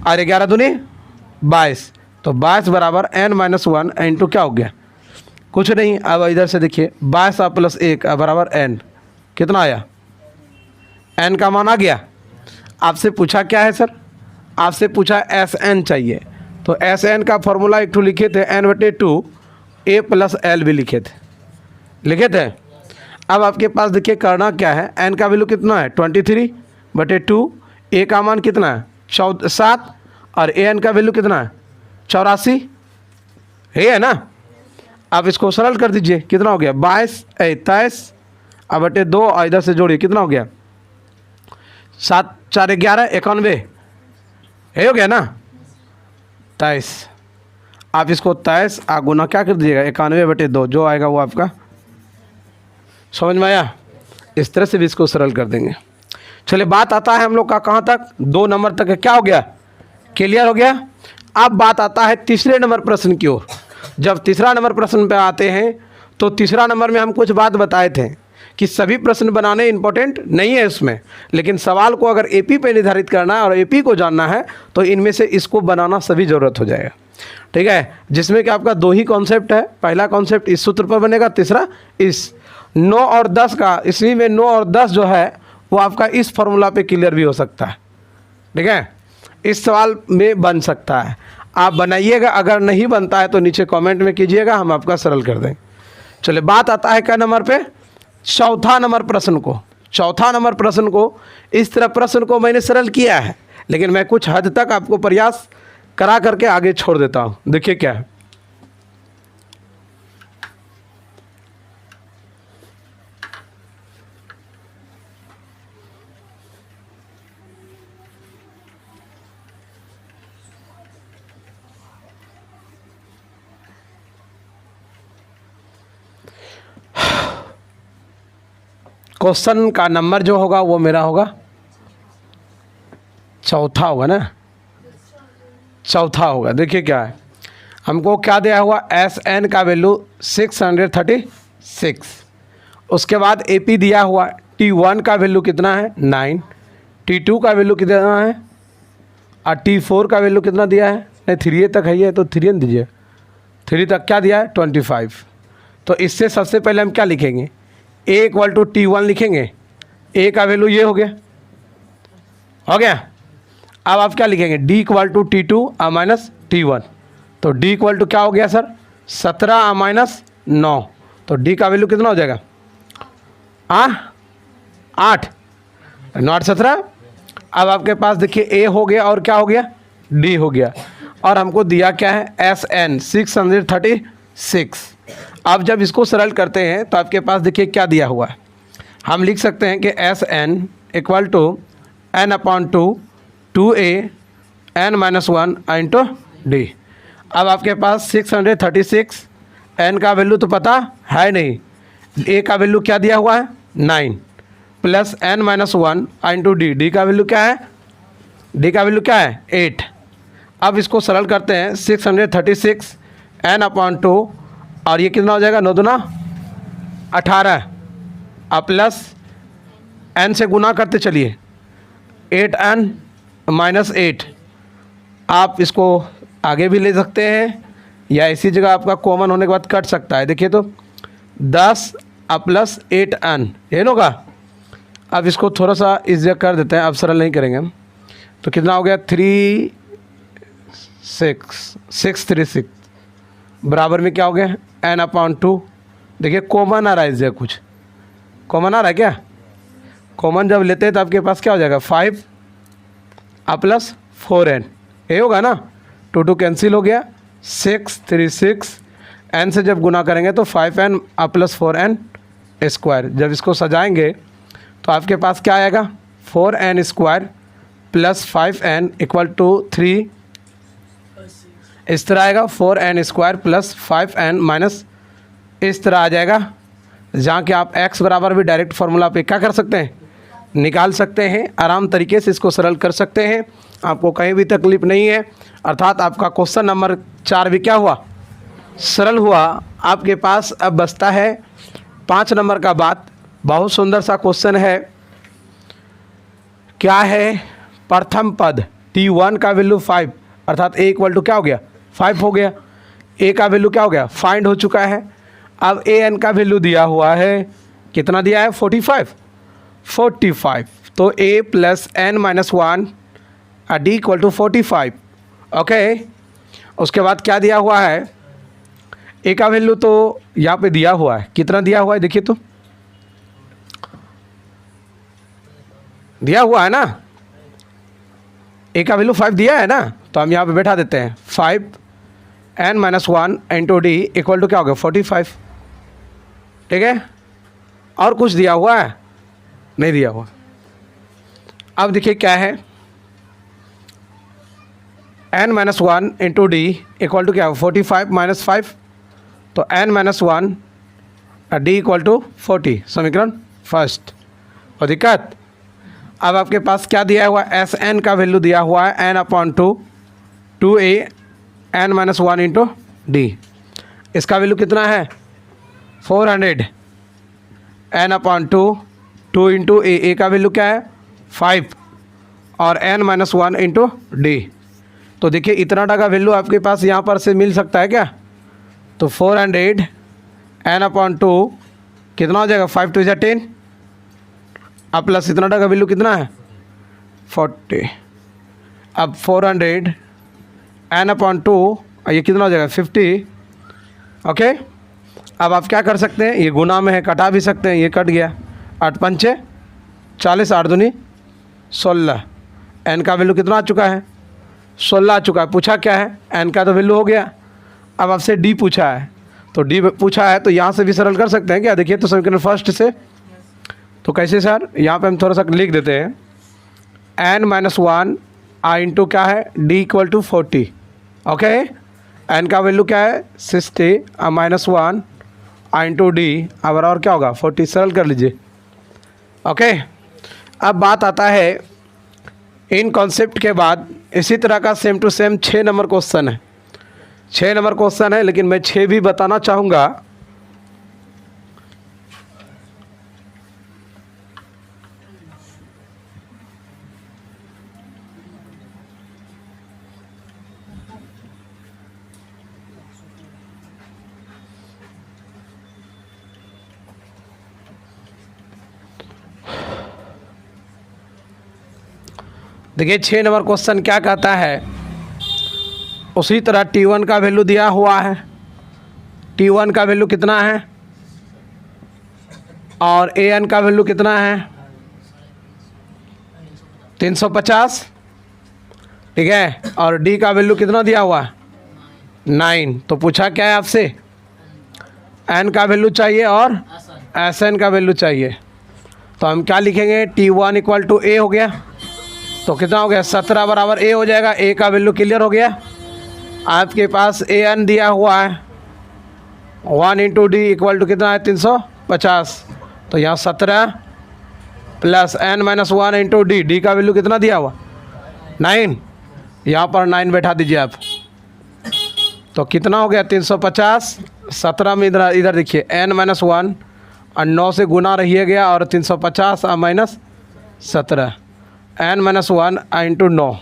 और 11 दूनी 22, तो 22 बराबर n माइनस 1 इंटू क्या हो गया कुछ नहीं। अब इधर से देखिए 22 प्लस 1 बराबर n, कितना आया n का मान आ गया। आपसे पूछा क्या है सर, आपसे पूछा एस एन चाहिए, तो एस एन का फॉर्मूला एक ठो लिखे थे n/2 a + l भी लिखे थे। अब आपके पास देखिए करना क्या है, n का वैल्यू कितना है 23/2, a का मान कितना है 7 और an का वैल्यू कितना है 84 है ना। आप इसको सरल कर दीजिए, कितना हो गया 22 23 अब बटे 2 और इधर से जोड़िए कितना हो गया 7 4 11 91 है, हो गया ना 23। आप इसको 23 गुना क्या कर दीजिएगा 91/2, जो आएगा वो आपका, समझ में आया। इस तरह से भी इसको सरल कर देंगे। चलिए बात आता है हम लोग का कहाँ तक, 2 नंबर तक क्या हो गया, क्लियर हो गया। अब बात आता है तीसरे नंबर प्रश्न की ओर। जब तीसरा नंबर प्रश्न पे आते हैं तो तीसरा नंबर में हम कुछ बात बताए थे कि सभी प्रश्न बनाने इंपॉर्टेंट नहीं है उसमें, लेकिन सवाल को अगर एपी पे निर्धारित करना है और एपी को जानना है तो इनमें से इसको बनाना सभी ज़रूरत हो जाएगा, ठीक है। जिसमें कि आपका 2 ही कॉन्सेप्ट है, पहला कॉन्सेप्ट इस सूत्र पर बनेगा, तीसरा इस 9 और 10 का, इसमें में 9 और 10 जो है वो आपका इस फॉर्मूला पे क्लियर भी हो सकता है, ठीक है। इस सवाल में बन सकता है, आप बनाइएगा, अगर नहीं बनता है तो नीचे कमेंट में कीजिएगा, हम आपका सरल कर देंगे। चलिए बात आता है क्या नंबर पे, चौथा नंबर प्रश्न को। चौथा नंबर प्रश्न को इस तरह प्रश्न को मैंने सरल किया है, लेकिन मैं कुछ हद तक आपको प्रयास करा करके आगे छोड़ देता हूँ। देखिए क्या है, क्वेश्चन का नंबर जो होगा वो मेरा होगा चौथा होगा ना, चौथा होगा। देखिए क्या है, हमको क्या दिया हुआ, एस एन का वैल्यू 636, उसके बाद ए पी दिया हुआ T1 का वैल्यू कितना है 9, T2 का वैल्यू कितना है और T4 का वैल्यू कितना दिया है, नहीं 3 तक है ये तो 3 दीजिए, 3 तक क्या दिया है 25। तो इससे सबसे पहले हम क्या लिखेंगे, A = T1 लिखेंगे, A का वैल्यू ये हो गया। अब आप क्या लिखेंगे, D = T2 - T1, तो D = क्या हो गया सर 17 - 9, तो D का वैल्यू कितना हो जाएगा 8, 9 17। अब आपके पास देखिए A हो गया और क्या हो गया D हो गया, और हमको दिया क्या है SN 636। अब जब इसको सरल करते हैं तो आपके पास देखिए क्या दिया हुआ है, हम लिख सकते हैं कि SN = n/2 2a n - 1 × D। अब आपके पास 636, n का वैल्यू तो पता है नहीं, a का वैल्यू क्या दिया हुआ है 9 प्लस n - 1 × D, D का वैल्यू क्या है, D का वैल्यू क्या है 8। अब इसको सरल करते हैं 636 n/2 और ये कितना हो जाएगा 9 दूना 18 अब प्लस n से गुना करते चलिए 8n - 8। आप इसको आगे भी ले सकते हैं या इसी जगह आपका कॉमन होने के बाद कट सकता है। देखिए तो 10 प्लस 8n ये होगा। अब इसको थोड़ा सा इस जगह कर देते हैं, अब सरल नहीं करेंगे हम, तो कितना हो गया 636 बराबर में क्या हो गया n/2। देखिए कॉमन आ रहा है इस जगह, कुछ कॉमन आ रहा है क्या, कॉमन जब लेते हैं तो आपके पास क्या हो जाएगा 5 प्लस 4n ये होगा ना, 2 कैंसिल हो गया 636 n से जब गुना करेंगे तो 5n प्लस 4n स्क्वायर। जब इसको सजाएंगे तो आपके पास क्या आएगा 4n स्क्वायर प्लस 5n = 3, इस तरह आएगा 4n square plus 5n minus इस तरह आ जाएगा, जहाँ कि आप x बराबर भी डायरेक्ट फार्मूला पे क्या कर सकते हैं निकाल सकते हैं, आराम तरीके से इसको सरल कर सकते हैं, आपको कहीं भी तकलीफ नहीं है। अर्थात आपका क्वेश्चन नंबर 4 भी क्या हुआ सरल हुआ। आपके पास अब बचता है 5 नंबर का बात, बहुत सुंदर सा क्वेश्चन है। क्या है, प्रथम पद T1 का वैल्यू 5 अर्थात A = क्या हो गया 5 हो गया, A का वैल्यू क्या हो गया फाइंड हो चुका है। अब AN का वैल्यू दिया हुआ है, कितना दिया है 45, तो A + n - 1 D = 45। ओके, उसके बाद क्या दिया हुआ है, ए का वैल्यू तो यहाँ पे दिया हुआ है, कितना दिया हुआ है देखिए तो, दिया हुआ है ना, ए का वैल्यू 5 दिया है ना, तो हम यहाँ पे बैठा देते हैं 5n-1 into D equal to क्या हो गया 45। ठीक है, और कुछ दिया हुआ है, नहीं दिया हुआ। अब देखिए क्या है, n-1 into D equal to क्या हो 45 माइनस 5, तो n-1 डी इक्वल टू 40, समीकरण फर्स्ट। और दिक्कत, अब आपके पास क्या दिया हुआ है, एस एन का वैल्यू दिया हुआ है n/2 n-1 इंटू डी, इसका वैल्यू कितना है 400, n/2 इंटू ए का वैल्यू क्या है 5 और n-1 इंटू डी। तो देखिए इतना का वैल्यू आपके पास यहाँ पर से मिल सकता है क्या, तो 400 n/2 कितना हो जाएगा 5 × 10, अब प्लस इतना का वैल्यू कितना है 40। अब 400 n/2 ये कितना हो जाएगा 50। ओके, अब आप क्या कर सकते हैं, ये गुना में है, कटा भी सकते हैं, ये कट गया, 8 पंचे 40, 8 दूनी 16, एन का वैल्यू कितना आ चुका है 16 आ चुका है। पूछा क्या है, एन का तो वैल्यू हो गया, अब आपसे डी पूछा है, तो डी पूछा है तो यहाँ से भी सरल कर सकते हैं क्या, देखिए तो समीकरण फर्स्ट से, तो कैसे सर, यहाँ पे हम थोड़ा सा लिख देते हैं n-1 आई इंटू क्या है d equal to 40। Okay, n का वैल्यू क्या है 60 -1 आई इंटू डी, अब और क्या होगा 40, सरल कर लीजिए। ओके, अब बात आता है इन कॉन्सेप्ट के बाद इसी तरह का same to same 6 number question है, 6 नंबर क्वेश्चन है, लेकिन मैं 6 भी बताना चाहूँगा। देखिए 6 नंबर क्वेश्चन क्या कहता है, उसी तरह T1 का वैल्यू दिया हुआ है, T1 का वैल्यू कितना है और AN का वैल्यू कितना है 350। ठीक है, और D का वैल्यू कितना दिया हुआ है 9। तो पूछा क्या है आपसे, N का वैल्यू चाहिए और SN का वैल्यू चाहिए। तो हम क्या लिखेंगे, T1 इक्वल टू A हो गया, तो कितना हो गया 17 बराबर A हो जाएगा, A का वैल्यू क्लियर हो गया। आपके पास AN दिया हुआ है 1 इंटू डी इक्वल टू कितना है 350, तो यहाँ 17 plus n-1 into D, D का वैल्यू कितना दिया हुआ 9, यहाँ पर 9 बैठा दीजिए आप, तो कितना हो गया 350, 17 में इधर देखिए n-1 और 9 से गुना रहिए गया और 350 और माइनस 17, n-1 इंटू 9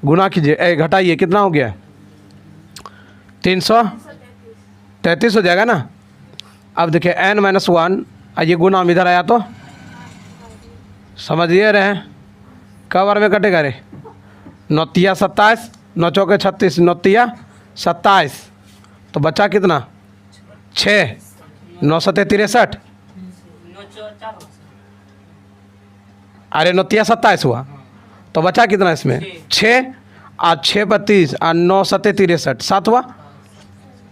गुना कीजिए, घटाइए कितना हो गया 333 हो जाएगा ना। अब देखिए n-1 ये गुना में इधर आया तो समझिए रहे हैं, कब बार में कटेगा रे, 9 × 27, 9 × 36, 9 × 27, तो बचा कितना 6, 9 × 63, अरे 9 × 27 हुआ, तो बचा कितना इसमें 6 और 6 × 30 और 9 × 63, 7 हुआ,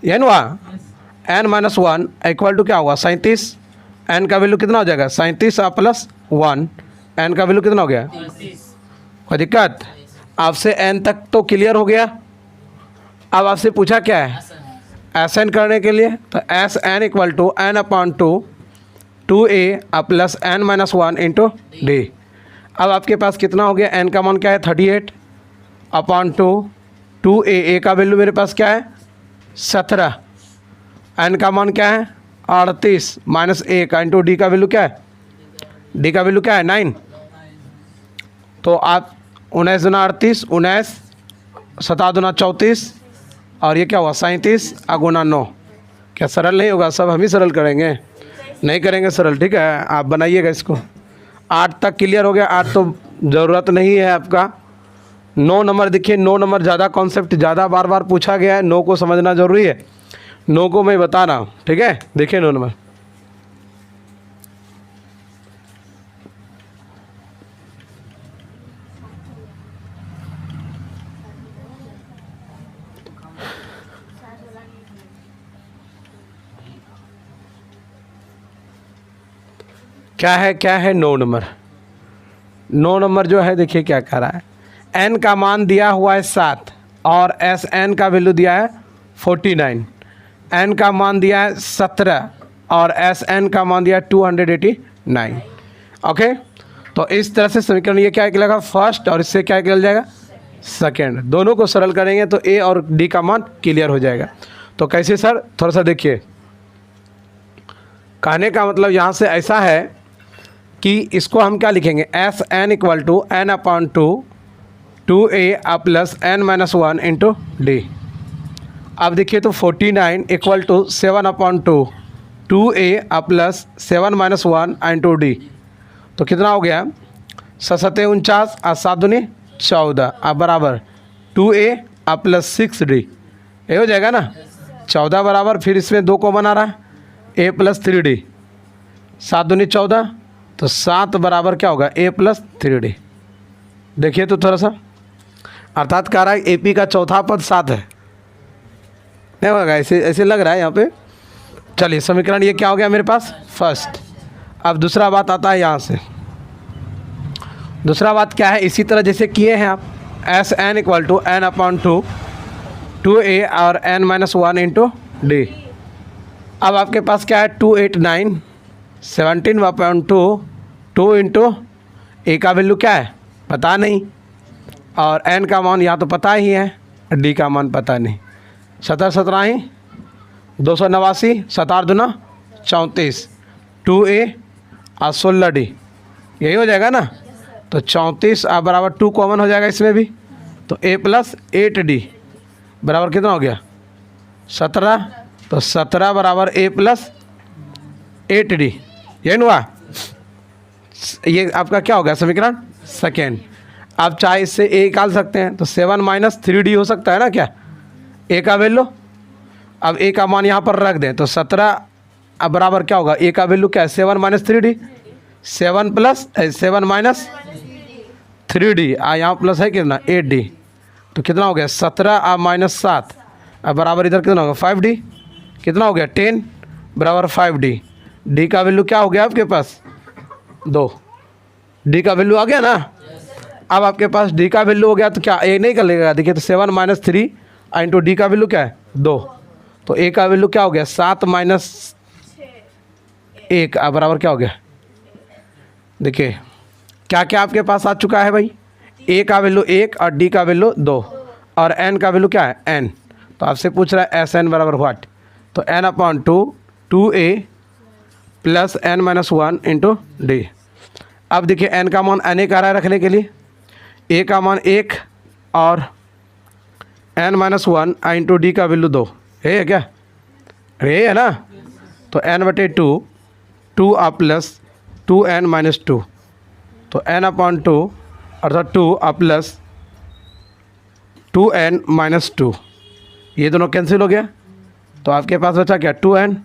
यह हुआ। n-1 इक्वल टू क्या हुआ 37, n का वैल्यू कितना हो जाएगा 37 और प्लस 1, n का वैल्यू कितना हो गया, कोई दिक्कत, आपसे n तक तो क्लियर हो गया। अब आपसे पूछा क्या है SN करने के लिए, तो SN equal to n/2 2a plus n-1 into D. अब आपके पास कितना हो गया, n का मान क्या है 38/2 2a का वैल्यू मेरे पास क्या है 17, n का मान क्या है 38 माइनस 1 इंटू डी का वैल्यू क्या है, डी का वैल्यू क्या है 9। तो आप 19 दूना 38, 19 7 दूना 34 और ये क्या हुआ 37 गुना 9। क्या सरल नहीं होगा, सब हम ही सरल करेंगे, नहीं करेंगे सरल। ठीक है, आप बनाइएगा इसको, 8 तक क्लियर हो गया, 8 तो ज़रूरत नहीं है आपका, 9 नंबर देखिए, 9 नंबर ज़्यादा कॉन्सेप्ट ज़्यादा बार बार पूछा गया है, 9 को समझना ज़रूरी है, 9 को मैं बता रहा हूँ, ठीक है। देखिए 9 नंबर, क्या है 9 नंबर। 9 नंबर जो है देखिए क्या कह रहा है, n का मान दिया हुआ है 7 और एस एन का वैल्यू दिया है 49, n का मान दिया है 17 और एस एन का मान दिया है 289। ओके, तो इस तरह से समीकरण ये क्या निकलेगा फर्स्ट, और इससे क्या निकल जाएगा सेकेंड। दोनों को सरल करेंगे तो ए और डी का मान क्लियर हो जाएगा। तो कैसे सर, थोड़ा सा देखिए, कहने का मतलब यहाँ से ऐसा है कि इसको हम क्या लिखेंगे, S N equal to N upon two A plus N minus 1 into D. अब देखिए तो 49 equal to 7 upon two A plus 7 minus 1 into D. तो कितना हो गया, 7 49 और 7 दूनी 14 अब बराबर 2a प्लस 6d, ये हो जाएगा ना 14 बराबर, फिर इसमें 2 को बना रहा है a प्लस 3d, 7 दूनी 14, तो 7 बराबर क्या होगा a प्लस 3d। देखिए तो थोड़ा सा, अर्थात कह रहा है AP का चौथा पद 7 है, नहीं होगा, ऐसे ऐसे लग रहा है यहाँ पे। चलिए समीकरण ये क्या हो गया मेरे पास फर्स्ट। अब दूसरा बात आता है यहाँ से, दूसरा बात क्या है, इसी तरह जैसे किए हैं आप, S N equal to N upon two A और एन माइनस 1 इंटू डी। अब आपके पास क्या है 289 17 अपॉन टू इंटू ए का वैल्यू क्या है पता नहीं, और एन का मान यहाँ तो पता ही है, डी का मान पता नहीं। 17 17 ही 289, 7 दूना 34, 2a और 16d, यही हो जाएगा ना। तो 34 बराबर 2 कॉमन हो जाएगा इसमें भी, तो a प्लस 8d बराबर कितना हो गया 17, तो 17 बराबर a प्लस 8d, यही हुआ। ये आपका क्या हो गया समीकरण सेकेंड। आप चाहे इससे a निकाल सकते हैं, तो 7 माइनस 3d हो सकता है ना क्या a का वैल्यू। अब a का मान यहाँ पर रख दें, तो 17 अब बराबर क्या होगा, a का वैल्यू क्या है 7 माइनस 3d, 7 माइनस 3d यहाँ प्लस है कितना 8d, तो कितना हो गया 17 माइनस 7 अब बराबर इधर कितना होगा 5d, कितना हो गया 10 बराबर 5d। d का वैल्यू क्या हो गया आपके पास 2, d का वैल्यू आ गया ना। अब आपके पास d का वैल्यू हो गया तो क्या a नहीं कर लेगा, देखिए तो 7 माइनस 3 इंटू डी का वैल्यू क्या है 2, तो a का वैल्यू क्या हो गया 7 माइनस 1 बराबर क्या हो गया, देखिए क्या क्या आपके पास आ चुका है भाई, a का वैल्यू 1 और d का वैल्यू 2 और n का वैल्यू क्या है n। तो आपसे पूछ रहा है एस एन बराबर व्हाट, तो n upon two A plus N minus 1 into D. अब देखिए n का मान n आ रहा है रखने के लिए, a का मान 1 और n माइनस 1 इंटू डी का वैल्यू 2 है क्या, ये है ना। तो n बटे 2 प्लस 2n माइनस 2, तो n अपॉन 2 अर्थात 2 प्लस 2n माइनस 2, ये दोनों कैंसिल हो गया, तो आपके पास बचा क्या 2n,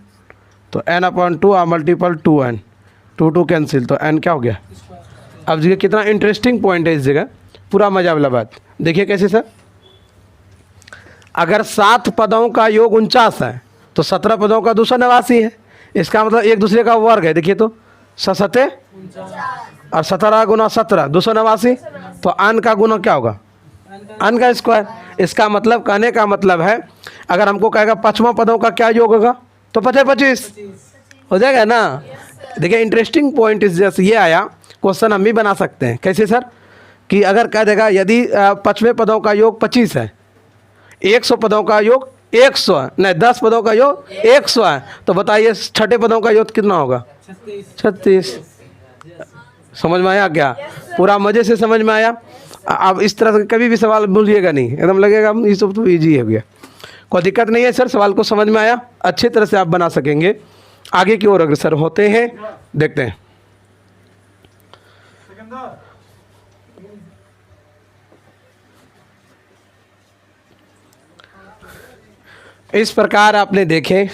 तो n upon 2 multiple 2n, 2 cancel, तो n क्या हो गया। अब देखिए कितना इंटरेस्टिंग पॉइंट है इस जगह, पूरा मजा वाला बात। देखिए कैसे सर, अगर 7 पदों का योग 49 है तो 17 पदों का 289 है, इसका मतलब एक दूसरे का वर्ग है। देखिए तो 7 और 17 गुना 17 289, तो अन का गुना क्या होगा अन का स्क्वायर। इसका मतलब कहने का मतलब है अगर हमको कहेगा 5वां पदों का क्या योग होगा तो 25 हो जाएगा ना। देखिए इंटरेस्टिंग पॉइंट इस जैसे ये आया, क्वेश्चन हम भी बना सकते हैं। कैसे सर, कि अगर कह देगा यदि 5वें पदों का योग 25 है, 100 पदों का योग 100 है, नहीं 10 पदों का योग 100 है, तो बताइए 6ठे पदों का योग कितना होगा 36। समझ में आया क्या, पूरा मज़े से समझ में आया। अब इस तरह से कभी भी सवाल भूलिएगा नहीं, एकदम लगेगा ये सब तो ईजी हो गया, कोई दिक्कत नहीं है सर। सवाल को समझ में आया, अच्छी तरह से आप बना सकेंगे। आगे की ओर अग्रसर होते हैं, देखते हैं। इस प्रकार आपने देखे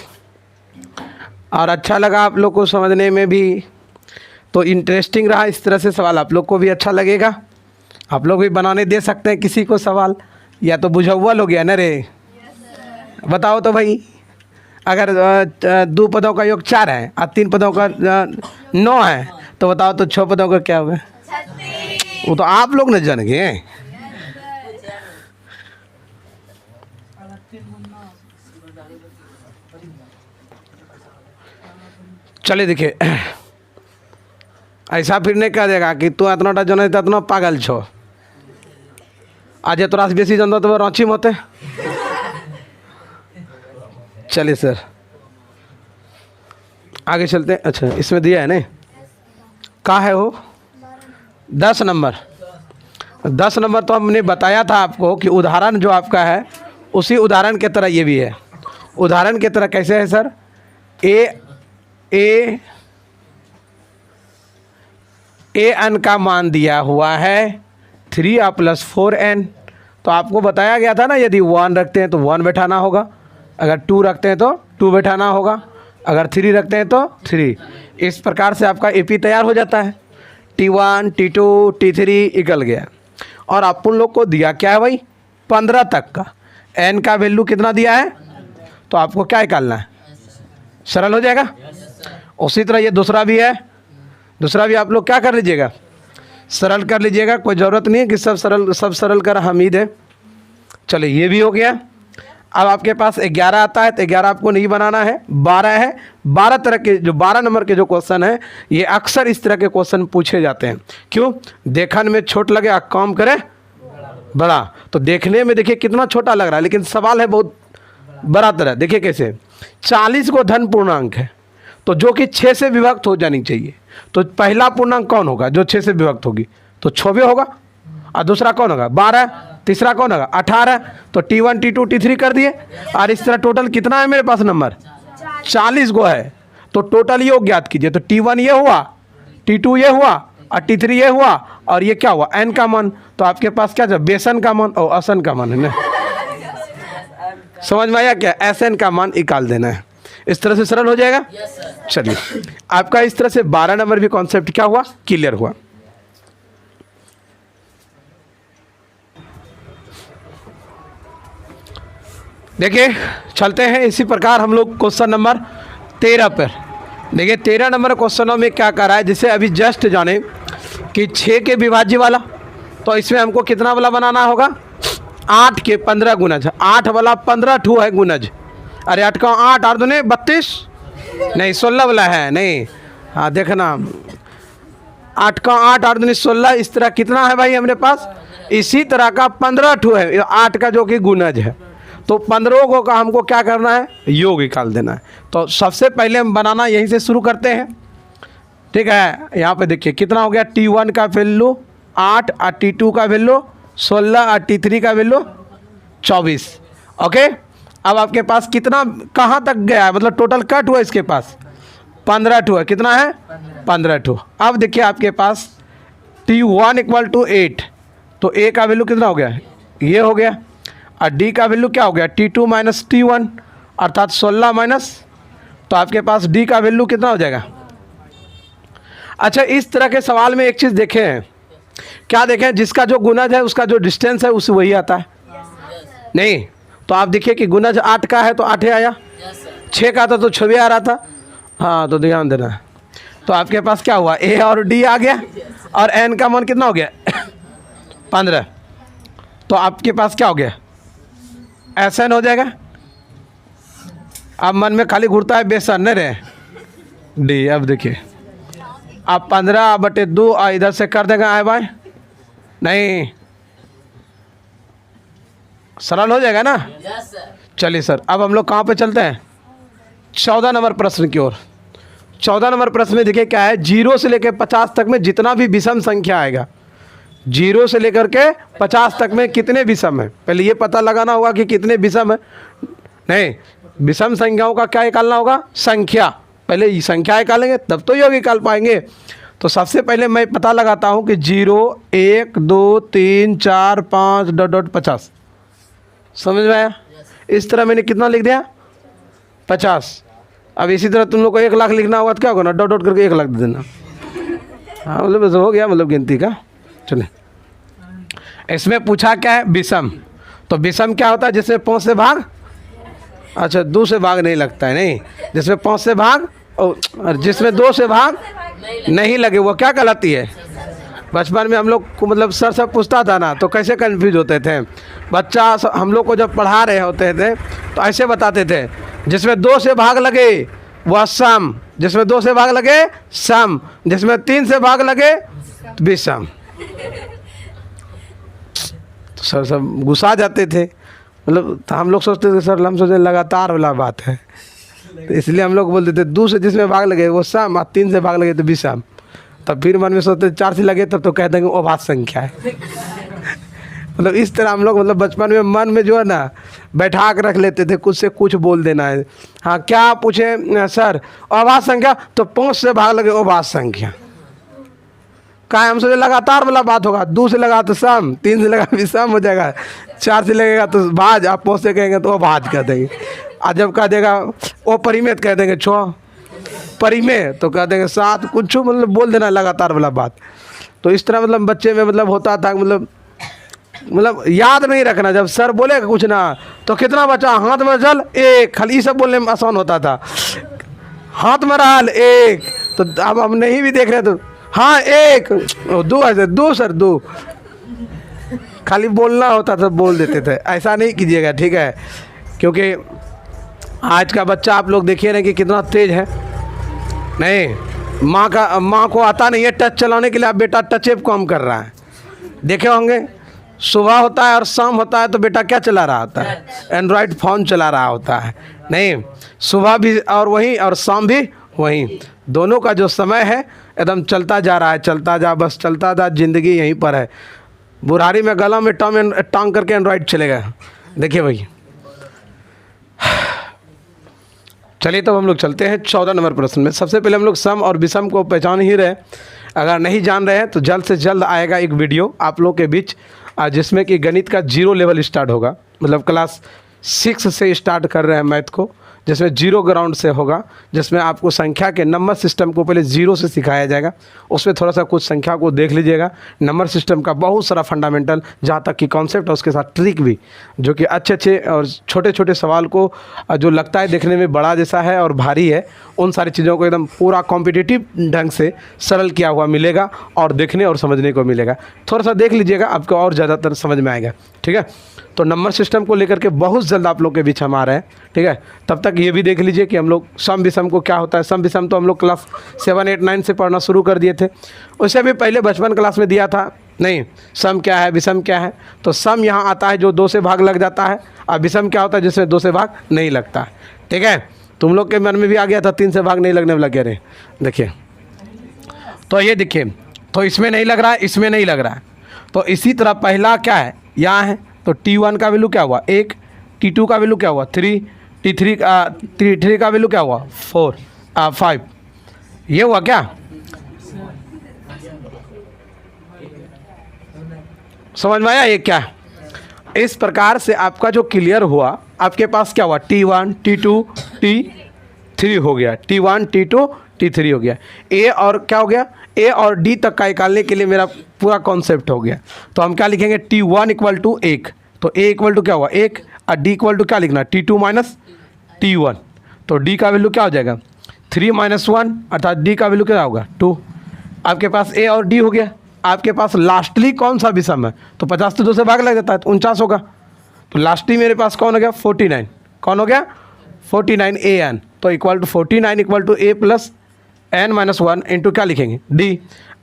और अच्छा लगा आप लोग को समझने में भी, तो इंटरेस्टिंग रहा। इस तरह से सवाल आप लोग को भी अच्छा लगेगा। आप लोग भी बनाने दे सकते हैं किसी को सवाल, या तो बुझा हुआ हो गया ना रे। बताओ तो भाई, अगर 2 पदों का योग 4 है और 3 पदों का 9 है, तो बताओ तो 6 पदों का क्या होगा? वो तो आप लोग न जान गए। चले देखिए, ऐसा फिर नहीं कह देगा कि तू इतना जन इतना पागल छो, आज तोरा से बेसी जन तो रांची मत। चलिए सर आगे चलते हैं। अच्छा इसमें दिया है नहीं, कहाँ है वो? 10 नंबर। 10 नंबर तो हमने बताया था आपको कि उदाहरण जो आपका है उसी उदाहरण के तरह ये भी है। उदाहरण के तरह कैसे है सर? ए एन का मान दिया हुआ है 3a + 4n। तो आपको बताया गया था ना, यदि 1 रखते हैं तो 1 बैठाना होगा, अगर 2 रखते हैं तो 2 बैठाना होगा, अगर 3 रखते हैं तो 3। इस प्रकार से आपका एपी तैयार हो जाता है। T1 T2 T3 निकल गया। और आप उन लोग को दिया क्या है भाई? 15 तक का। n का वैल्यू कितना दिया है, तो आपको क्या निकालना है? सरल हो जाएगा। उसी तरह ये दूसरा भी है, दूसरा भी आप लोग क्या कर लीजिएगा? सरल कर लीजिएगा। कोई ज़रूरत नहीं है कि सब सरल कर हमीद है। चलिए ये भी हो गया। अब आपके पास 11 आता है, तो 11 आपको नहीं बनाना है, 12 है। 12 तरह के जो 12 नंबर के जो क्वेश्चन है, ये अक्सर इस तरह के क्वेश्चन पूछे जाते हैं। क्यों? देखने में छोट लगे, काम करे बड़ा। तो देखने में देखिए कितना छोटा लग रहा है, लेकिन सवाल है बहुत बड़ा तरह। देखिए कैसे 40 को धन पूर्णांक है, तो जो कि 6 से विभक्त हो जानी चाहिए। तो पहला पूर्णांक कौन होगा जो 6 से विभक्त होगी? तो 6 होगा। और दूसरा कौन होगा? 12। तीसरा कौन होगा? 18। तो T1 T2 T3 कर दिए। और इस तरह टोटल कितना है मेरे पास नंबर? 40 गो है। तो टोटल योग ज्ञात कीजिए। तो T1 ये हुआ, T2 ये हुआ और T3 ये हुआ, और ये क्या हुआ? n का मान। तो आपके पास क्या है? बेसन का मान और असन का मान है ना। समझ में आया क्या? Sn का मान निकाल देना है। इस तरह से सरल हो जाएगा। चलिए आपका इस तरह से 12 नंबर भी कॉन्सेप्ट क्या हुआ? क्लियर हुआ। देखिए चलते हैं इसी प्रकार हम लोग क्वेश्चन नंबर 13 पर। देखिए 13 नंबर क्वेश्चनों में क्या कर रहा है, जिसे अभी जस्ट जाने कि 6 के विभाज्य वाला, तो इसमें हमको कितना वाला बनाना होगा? 8 के 15 गुणज। 8 वाला 15 ठू है गुणज। अरे 8 का 8 और 2 32 नहीं 16 वाला है नहीं। हाँ देखना 8 का 8 और 2 16। इस तरह कितना है भाई हमारे पास? इसी तरह का 15 ठू है 8 का जो कि गुणज है। तो 15 को का हमको क्या करना है? योग निकाल देना है। तो सबसे पहले हम बनाना यहीं से शुरू करते हैं। ठीक है, यहाँ पे देखिए कितना हो गया? T1 का वैल्यू 8 और T2 का वैल्यू 16 और T3 का वैल्यू 24। ओके, अब आपके पास कितना कहाँ तक गया है? मतलब टोटल कट हुआ इसके पास 15 ठू है। कितना है? 15 ठू। अब देखिए आपके पास T1 = 8, तो A का वैल्यू कितना हो गया? ये हो गया। और D का वैल्यू क्या हो गया? T2 - T1 अर्थात 16 माइनस, तो आपके पास D का वैल्यू कितना हो जाएगा? अच्छा इस तरह के सवाल में एक चीज़ देखें हैं, क्या देखें? जिसका जो गुणज है उसका जो डिस्टेंस है उस वही आता है नहीं। तो आप देखिए कि गुणज 8 का है तो 8 आया, 6 का था तो 6 आ रहा था। हाँ तो ध्यान देना। तो आपके पास क्या हुआ? A और D आ गया, और n का मान कितना हो गया? 15। तो आपके पास क्या हो गया? Sn हो जाएगा। अब मन में खाली घूरता है बेसन नहीं रे D। अब देखिए आप 15/2 इधर से कर देगा आए बाय नहीं, सरल हो जाएगा ना। चलिए सर अब हम लोग कहाँ पे चलते हैं? 14 नंबर प्रश्न की ओर। 14 नंबर प्रश्न में देखिए क्या है? 0 से लेकर 50 तक में जितना भी विषम संख्या आएगा, 0 से लेकर के 50 तक में कितने विषम है? पहले ये पता लगाना होगा कि कितने विषम है। नहीं, विषम संख्याओं का क्या निकालना होगा? संख्या। पहले ये संख्या निकालेंगे तब तो योग निकाल पाएंगे। तो सबसे पहले मैं पता लगाता हूँ कि 0 1 2 3 4 5 ... 50। समझ में आया? इस तरह मैंने कितना लिख दिया 50। अब इसी तरह तुम लोग को 1 लाख लिखना होगा तो क्या होगा, डॉट डॉट करके 1 लाख दे देना। हाँ मतलब हो गया मतलब गिनती का। चलिए इसमें पूछा क्या है, विषम। तो विषम क्या होता है, जिसमें 5 से भाग, अच्छा 2 से भाग नहीं लगता है, नहीं, जिसमें 5 से भाग और जिसमें 2 से भाग नहीं लगे वो क्या कहलाती है। बचपन में हम लोग को मतलब सर सब पूछता था ना तो कैसे कंफ्यूज होते थे बच्चा, हम लोग को जब पढ़ा रहे होते थे तो ऐसे बताते थे, जिसमें 2 से भाग लगे वह सम, जिसमें 2 से भाग लगे सम, जिसमें 3 से भाग लगे विषम। तो सर सब गुस्सा जाते थे, मतलब तो हम लोग सोचते थे सर, हम सोचते लगातार वाला बात है, तो इसलिए हम लोग बोलते थे 2 से जिसमें भाग लगे वो सम, 3 से भाग लगे तो विषम। तब फिर मन में सोचते 4 से लगे तब तो कहते हैं कि अभाज्य संख्या है। मतलब इस तरह हम लोग मतलब बचपन में मन में जो है ना बैठा कर रख लेते थे, कुछ से कुछ बोल देना है। हाँ क्या पूछे सर अभाज्य संख्या, तो 5 से भाग लगे अभाज्य संख्या। कहा हम सोचे लगातार वाला बात होगा, 2 से लगा तो सम, 3 से लगा विषम हो जाएगा, 4 से लगेगा तो भाज, आप 5 से कहेंगे तो अभाज्य कह देंगे, और जब कह देगा ओ परिमेय कह देंगे 6 परिमेय, तो कह देंगे 7, कुछ मतलब बोल देना लगातार वाला बात। तो इस तरह मतलब बच्चे में मतलब होता था, मतलब याद नहीं रखना, जब सर बोलेगा कुछ ना तो कितना बचा, हाथ में चल 1, खाली सब बोलने में आसान होता था, हाथ में रहल 1, तो अब हम नहीं भी देख रहे तो हाँ 1, 2 ऐसे 2 सर 2, खाली बोलना होता था बोल देते थे। ऐसा नहीं कीजिएगा ठीक है, क्योंकि आज का बच्चा आप लोग देखिए ना कि कितना तेज है। नहीं माँ को आता नहीं है टच चलाने के लिए, आप बेटा टच एप कम कर रहा है, देखे होंगे सुबह होता है और शाम होता है तो बेटा क्या चला रहा होता है, एंड्रॉयड फ़ोन चला रहा होता है। नहीं सुबह भी और वहीं और शाम भी वहीं, दोनों का जो समय है एकदम चलता जा रहा है, चलता जा बस चलता जा, ज़िंदगी यहीं पर है। बुढ़ारी में गला में टांग करके एंड्रॉयड चलेगा। देखिए भाई चलिए तो हम लोग चलते हैं 14 नंबर प्रश्न में। सबसे पहले हम लोग सम और विषम को पहचान ही रहे, अगर नहीं जान रहे हैं तो जल्द से जल्द आएगा एक वीडियो आप लोग के बीच, जिसमें कि गणित का 0 लेवल स्टार्ट होगा, मतलब क्लास 6 से स्टार्ट कर रहे हैं मैथ को, जिसमें 0 ग्राउंड से होगा, जिसमें आपको संख्या के नंबर सिस्टम को पहले 0 से सिखाया जाएगा। उसमें थोड़ा सा कुछ संख्या को देख लीजिएगा, नंबर सिस्टम का बहुत सारा फंडामेंटल जहाँ तक कि कॉन्सेप्ट है, उसके साथ ट्रिक भी, जो कि अच्छे और छोटे छोटे सवाल को जो लगता है देखने में बड़ा जैसा है और भारी है, उन सारी चीज़ों को एकदम पूरा कॉम्पिटिटिव ढंग से सरल किया हुआ मिलेगा और देखने और समझने को मिलेगा। थोड़ा सा देख लीजिएगा, आपको और ज़्यादातर समझ में आएगा। ठीक है, तो नंबर सिस्टम को लेकर के बहुत जल्द आप लोग के बीच हम आ रहे हैं। ठीक है, तब तक ये भी देख लीजिए कि हम लोग सम विषम को क्या होता है। सम विषम तो हम लोग क्लास 7, 8, 9 से पढ़ना शुरू कर दिए थे, उससे भी पहले बचपन क्लास में दिया था। नहीं सम क्या है विषम क्या है, तो सम यहाँ आता है जो 2 से भाग लग जाता है, और विषम क्या होता है जिसमें 2 से भाग नहीं लगता है। ठीक है, तुम लोग के मन में भी आ गया था 3 से भाग नहीं लगने वाला कह रहे। देखिए तो ये देखिए, तो इसमें नहीं लग रहा है, इसमें नहीं लग रहा है, तो इसी तरह पहला क्या है यहाँ है, तो T1 का वैल्यू क्या हुआ 1, T2 का वैल्यू क्या हुआ 3, T3 का वैल्यू क्या हुआ 4, 5, ये हुआ क्या। समझ में आया ये क्या। इस प्रकार से आपका जो क्लियर हुआ, आपके पास क्या हुआ T1, T2, T3 हो गया, T1, T2, T3 हो गया। ए और क्या हो गया, ए और डी तक का निकालने के लिए मेरा पूरा कॉन्सेप्ट हो गया। तो हम क्या लिखेंगे T1 इक्वल टू 1, तो ए इक्वल टू क्या हुआ 1, और डी इक्वल टू क्या लिखना T2 माइनस T1, तो डी का वैल्यू क्या हो जाएगा 3 - 1, अर्थात डी का वैल्यू क्या होगा 2। आपके पास ए और डी हो गया। आपके पास लास्टली कौन सा विषम है, तो 50 तो 2 से भाग लग जाता है तो 49 होगा। तो लास्टली मेरे पास कौन हो गया 49, कौन हो गया 49 an, तो equal to 49 equal to a plus n minus 1 into क्या लिखेंगे d।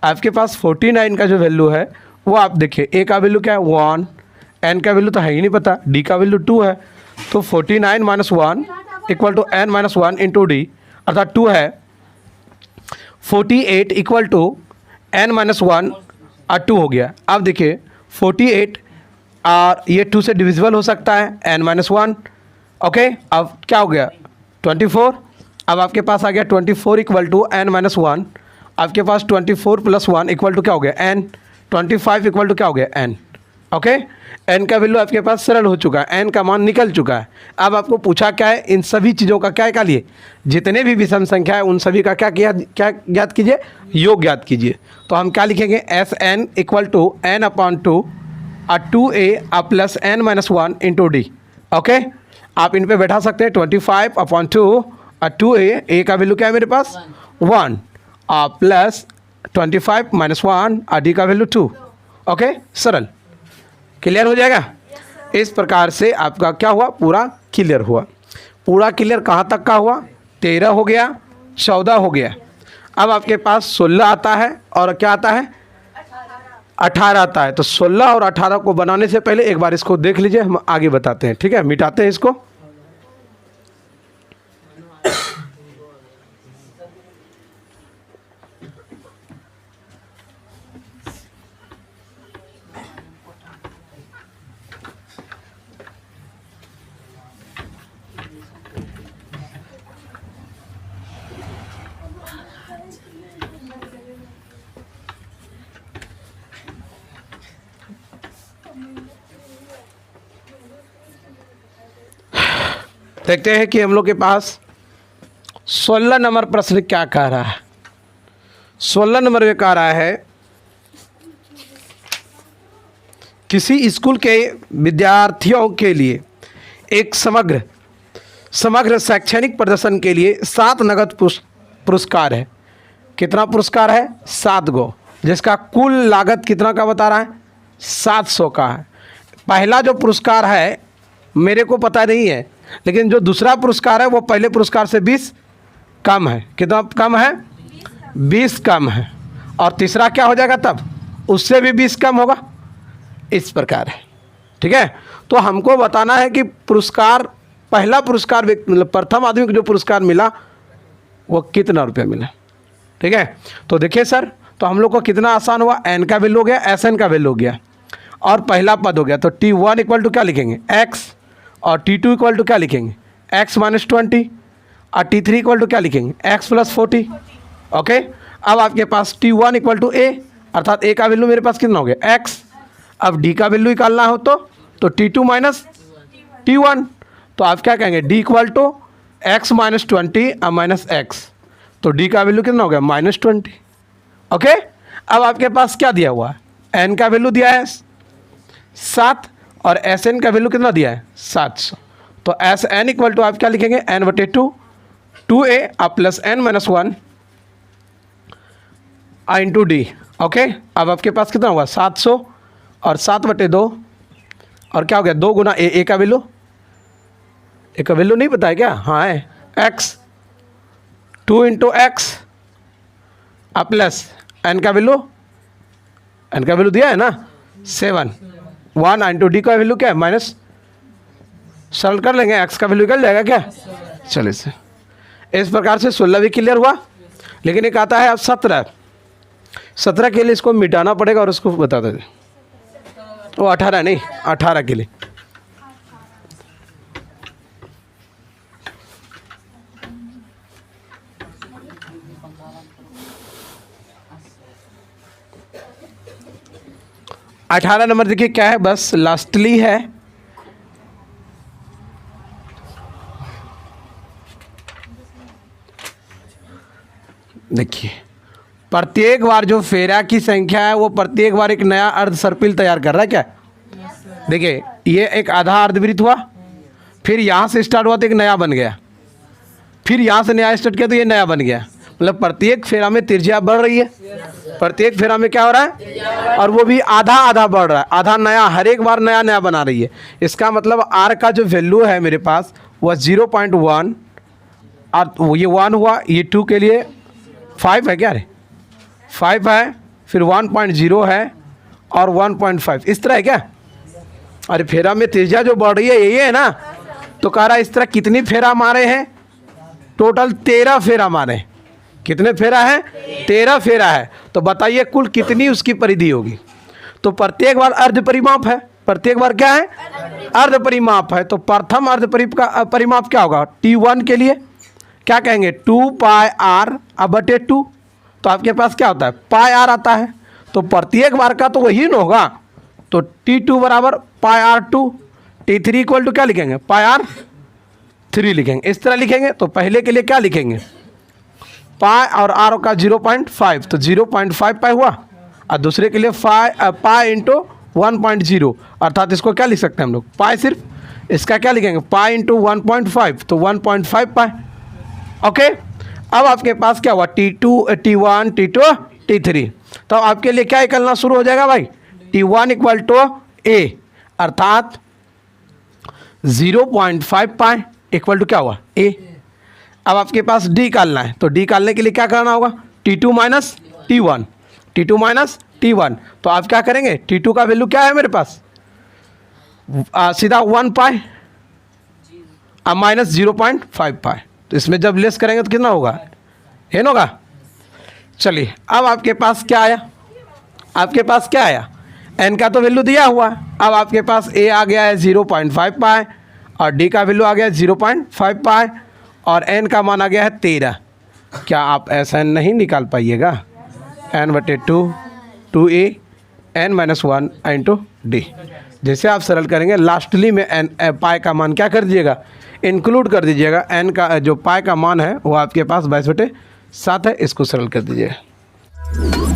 आपके पास 49 का जो वैल्यू है वो आप देखिए, a का वैल्यू क्या है 1, n का वैल्यू तो है ही नहीं पता, d का वैल्यू 2 है, तो 49 - 1 equal to n minus 1 into D, अर्थात 2 है। 48 इक्वल टू n माइनस 1 और 2 हो गया। अब देखिए 48 और ये 2 से डिविजिबल हो सकता है n माइनस 1, ओके। अब क्या हो गया 24, अब आपके पास आ गया 24 इक्वल टू n माइनस 1, आपके पास 24 + 1 इक्वल टू क्या हो गया n, 25 इक्वल टू क्या हो गया n, ओके, एन का वैल्यू आपके पास सरल हो चुका है, एन का मान निकल चुका है। अब आपको पूछा क्या है, इन सभी चीज़ों का क्या का लिए, जितने भी विषम संख्या है उन सभी का क्या ज्ञात कीजिए, योग ज्ञात कीजिए। तो हम क्या लिखेंगे, S N equal to N upon two और 2a plus N minus 1 into D. Okay, आप इन पे बैठा सकते हैं 25 अपॉन 2 और 2a, ए का वैल्यू क्या है मेरे पास 1 और प्लस 25 माइनस 1 और डी का वैल्यू 2। ओके, सरल, क्लियर हो जाएगा। इस प्रकार से आपका क्या हुआ, पूरा क्लियर हुआ। पूरा क्लियर कहाँ तक का हुआ, 13 हो गया, 14 हो गया। अब आपके पास 16 आता है और क्या आता है 18 आता है। तो 16 और 18 को बनाने से पहले एक बार इसको देख लीजिए, हम आगे बताते हैं। ठीक है, मिटाते हैं इसको। देखते हैं कि हम लोग के पास 16 नंबर प्रश्न क्या कह रहा है। 16 नंबर में कह रहा है, किसी स्कूल के विद्यार्थियों के लिए एक समग्र शैक्षणिक प्रदर्शन के लिए 7 नगद पुरस्कार है। कितना पुरस्कार है, 7 गो, जिसका कुल लागत कितना का बता रहा है, 700 का है। पहला जो पुरस्कार है मेरे को पता नहीं है, लेकिन जो दूसरा पुरस्कार है वो पहले पुरस्कार से 20 कम है। कितना कम है, 20 कम है। और तीसरा क्या हो जाएगा तब, उससे भी 20 कम होगा। इस प्रकार है, ठीक है। तो हमको बताना है कि पुरस्कार, पहला पुरस्कार मतलब प्रथम आदमी को जो पुरस्कार मिला वो कितना रुपया मिला। ठीक है, तो देखिए सर, तो हम लोग को कितना आसान हुआ, एन का वैल्यू हो गया, एस एन का वैल्यू हो गया और पहला पद हो गया। तो T1 इक्वल टू क्या लिखेंगे, एक्स, और T2 इक्वल टू क्या लिखेंगे, x माइनस 20, और T3 इक्वल टू क्या लिखेंगे, x प्लस 40। ओके, अब आपके पास T1 इक्वल टू a, अर्थात a का वैल्यू मेरे पास कितना हो गया, x। अब d का वैल्यू निकालना हो तो T2 माइनस T1, तो आप क्या कहेंगे, d equal to x minus 20 और माइनस x, तो d का वैल्यू कितना हो गया, माइनस 20। ओके, अब आपके पास क्या दिया हुआ है, n का वैल्यू दिया है 7 और एस एन का वैल्यू कितना दिया है, 700। तो एस एन इक्वल टू आप क्या लिखेंगे, n बटे 2a और plus n minus 1 into D. Okay, अब आपके पास कितना होगा, 700 और 7 बटे 2 और क्या हो गया, 2 गुना ए का वैल्यू, ए का वैल्यू नहीं पता है क्या, हाँ है x, 2 इंटू एक्स और प्लस n का वैल्यू दिया है ना 7, 1 इंटू डी का वैल्यू क्या है, माइनस, सरल कर लेंगे, एक्स का वैल्यू निकल जाएगा क्या। चलिए से इस प्रकार से 16 भी क्लियर हुआ। लेकिन एक आता है अब 17 के लिए इसको मिटाना पड़ेगा और उसको बता दें, वो 18 नहीं, 18 के लिए। अठारह नंबर देखिए क्या है, बस लास्टली है। देखिए, प्रत्येक बार जो फेरा की संख्या है वो प्रत्येक बार एक नया अर्ध सर्पिल तैयार कर रहा है क्या। देखिए, ये एक आधा अर्धवृत्त हुआ, फिर यहाँ से स्टार्ट हुआ तो एक नया बन गया, फिर यहाँ से नया स्टार्ट किया तो ये नया बन गया। मतलब प्रत्येक फेरा में त्रिज्या बढ़ रही है, प्रत्येक फेरा में क्या हो रहा है, और वो भी आधा आधा बढ़ रहा है, आधा नया, हर एक बार नया नया बना रही है। इसका मतलब आर का जो वैल्यू है मेरे पास वह 0.1 और ये 1 हुआ, ये 2 के लिए 5 है क्या रे, 5 है, फिर 1.0 है और 1.5, इस तरह है क्या। अरे फेरा में त्रिज्या जो बढ़ रही है यही है ना, तो कह रहा है इस तरह कितनी फेरा मारे हैं, टोटल 13 फेरा मारे। कितने फेरा है, 13 फेरा है। तो बताइए कुल कितनी उसकी परिधि होगी। तो प्रत्येक बार अर्ध परिमाप है, प्रत्येक बार क्या है, अर्ध परिमाप है। तो प्रथम अर्ध परिमाप क्या होगा, T1 के लिए क्या कहेंगे, 2 पाई आर अब बटे 2। तो आपके पास क्या होता है, पाई आर आता है। तो प्रत्येक बार का तो वही न होगा, तो T2 बराबर पाई R2, T3 इक्वल टू क्या लिखेंगे, पाई R3 लिखेंगे। इस तरह लिखेंगे तो पहले के लिए क्या लिखेंगे, पाई और आर का 0.5, तो 0.5 पाई हुआ, और दूसरे के लिए पाई इंटू 1.0, अर्थात इसको क्या लिख सकते हैं हम लोग, पाई सिर्फ, इसका क्या लिखेंगे, पाई इंटू 1.5, तो 1.5 पाई। ओके, अब आपके पास क्या हुआ, T2, T1, T2, T3, तो आपके लिए क्या निकलना शुरू हो जाएगा भाई, T1 इक्वल टू ए, अर्थात 0.5 पाई इक्वल टू क्या हुआ, ए। अब आपके पास डी निकालना है, तो डी निकालने के लिए क्या करना होगा, T2 minus T1, T2 minus T1, तो आप क्या करेंगे, T2 का वैल्यू क्या है मेरे पास, सीधा 1 पाई, अब माइनस 0.5 पाई, तो इसमें जब लेस करेंगे तो कितना होगा, एन होगा। चलिए अब आपके पास क्या आया, आपके पास क्या आया, एन का तो वैल्यू दिया हुआ है, अब आपके पास ए आ गया है 0.5 पाई, और डी का वैल्यू आ गया है 0.5 पाई, और एन का मान आ गया है 13। क्या आप ऐसा नहीं निकाल पाइएगा, n/2 2a n-1 into D. जैसे आप सरल करेंगे लास्टली में एन पाई का मान क्या कर दीजिएगा, इंक्लूड कर दीजिएगा, एन का जो पाई का मान है वो आपके पास 22/7 है, इसको सरल कर दीजिएगा।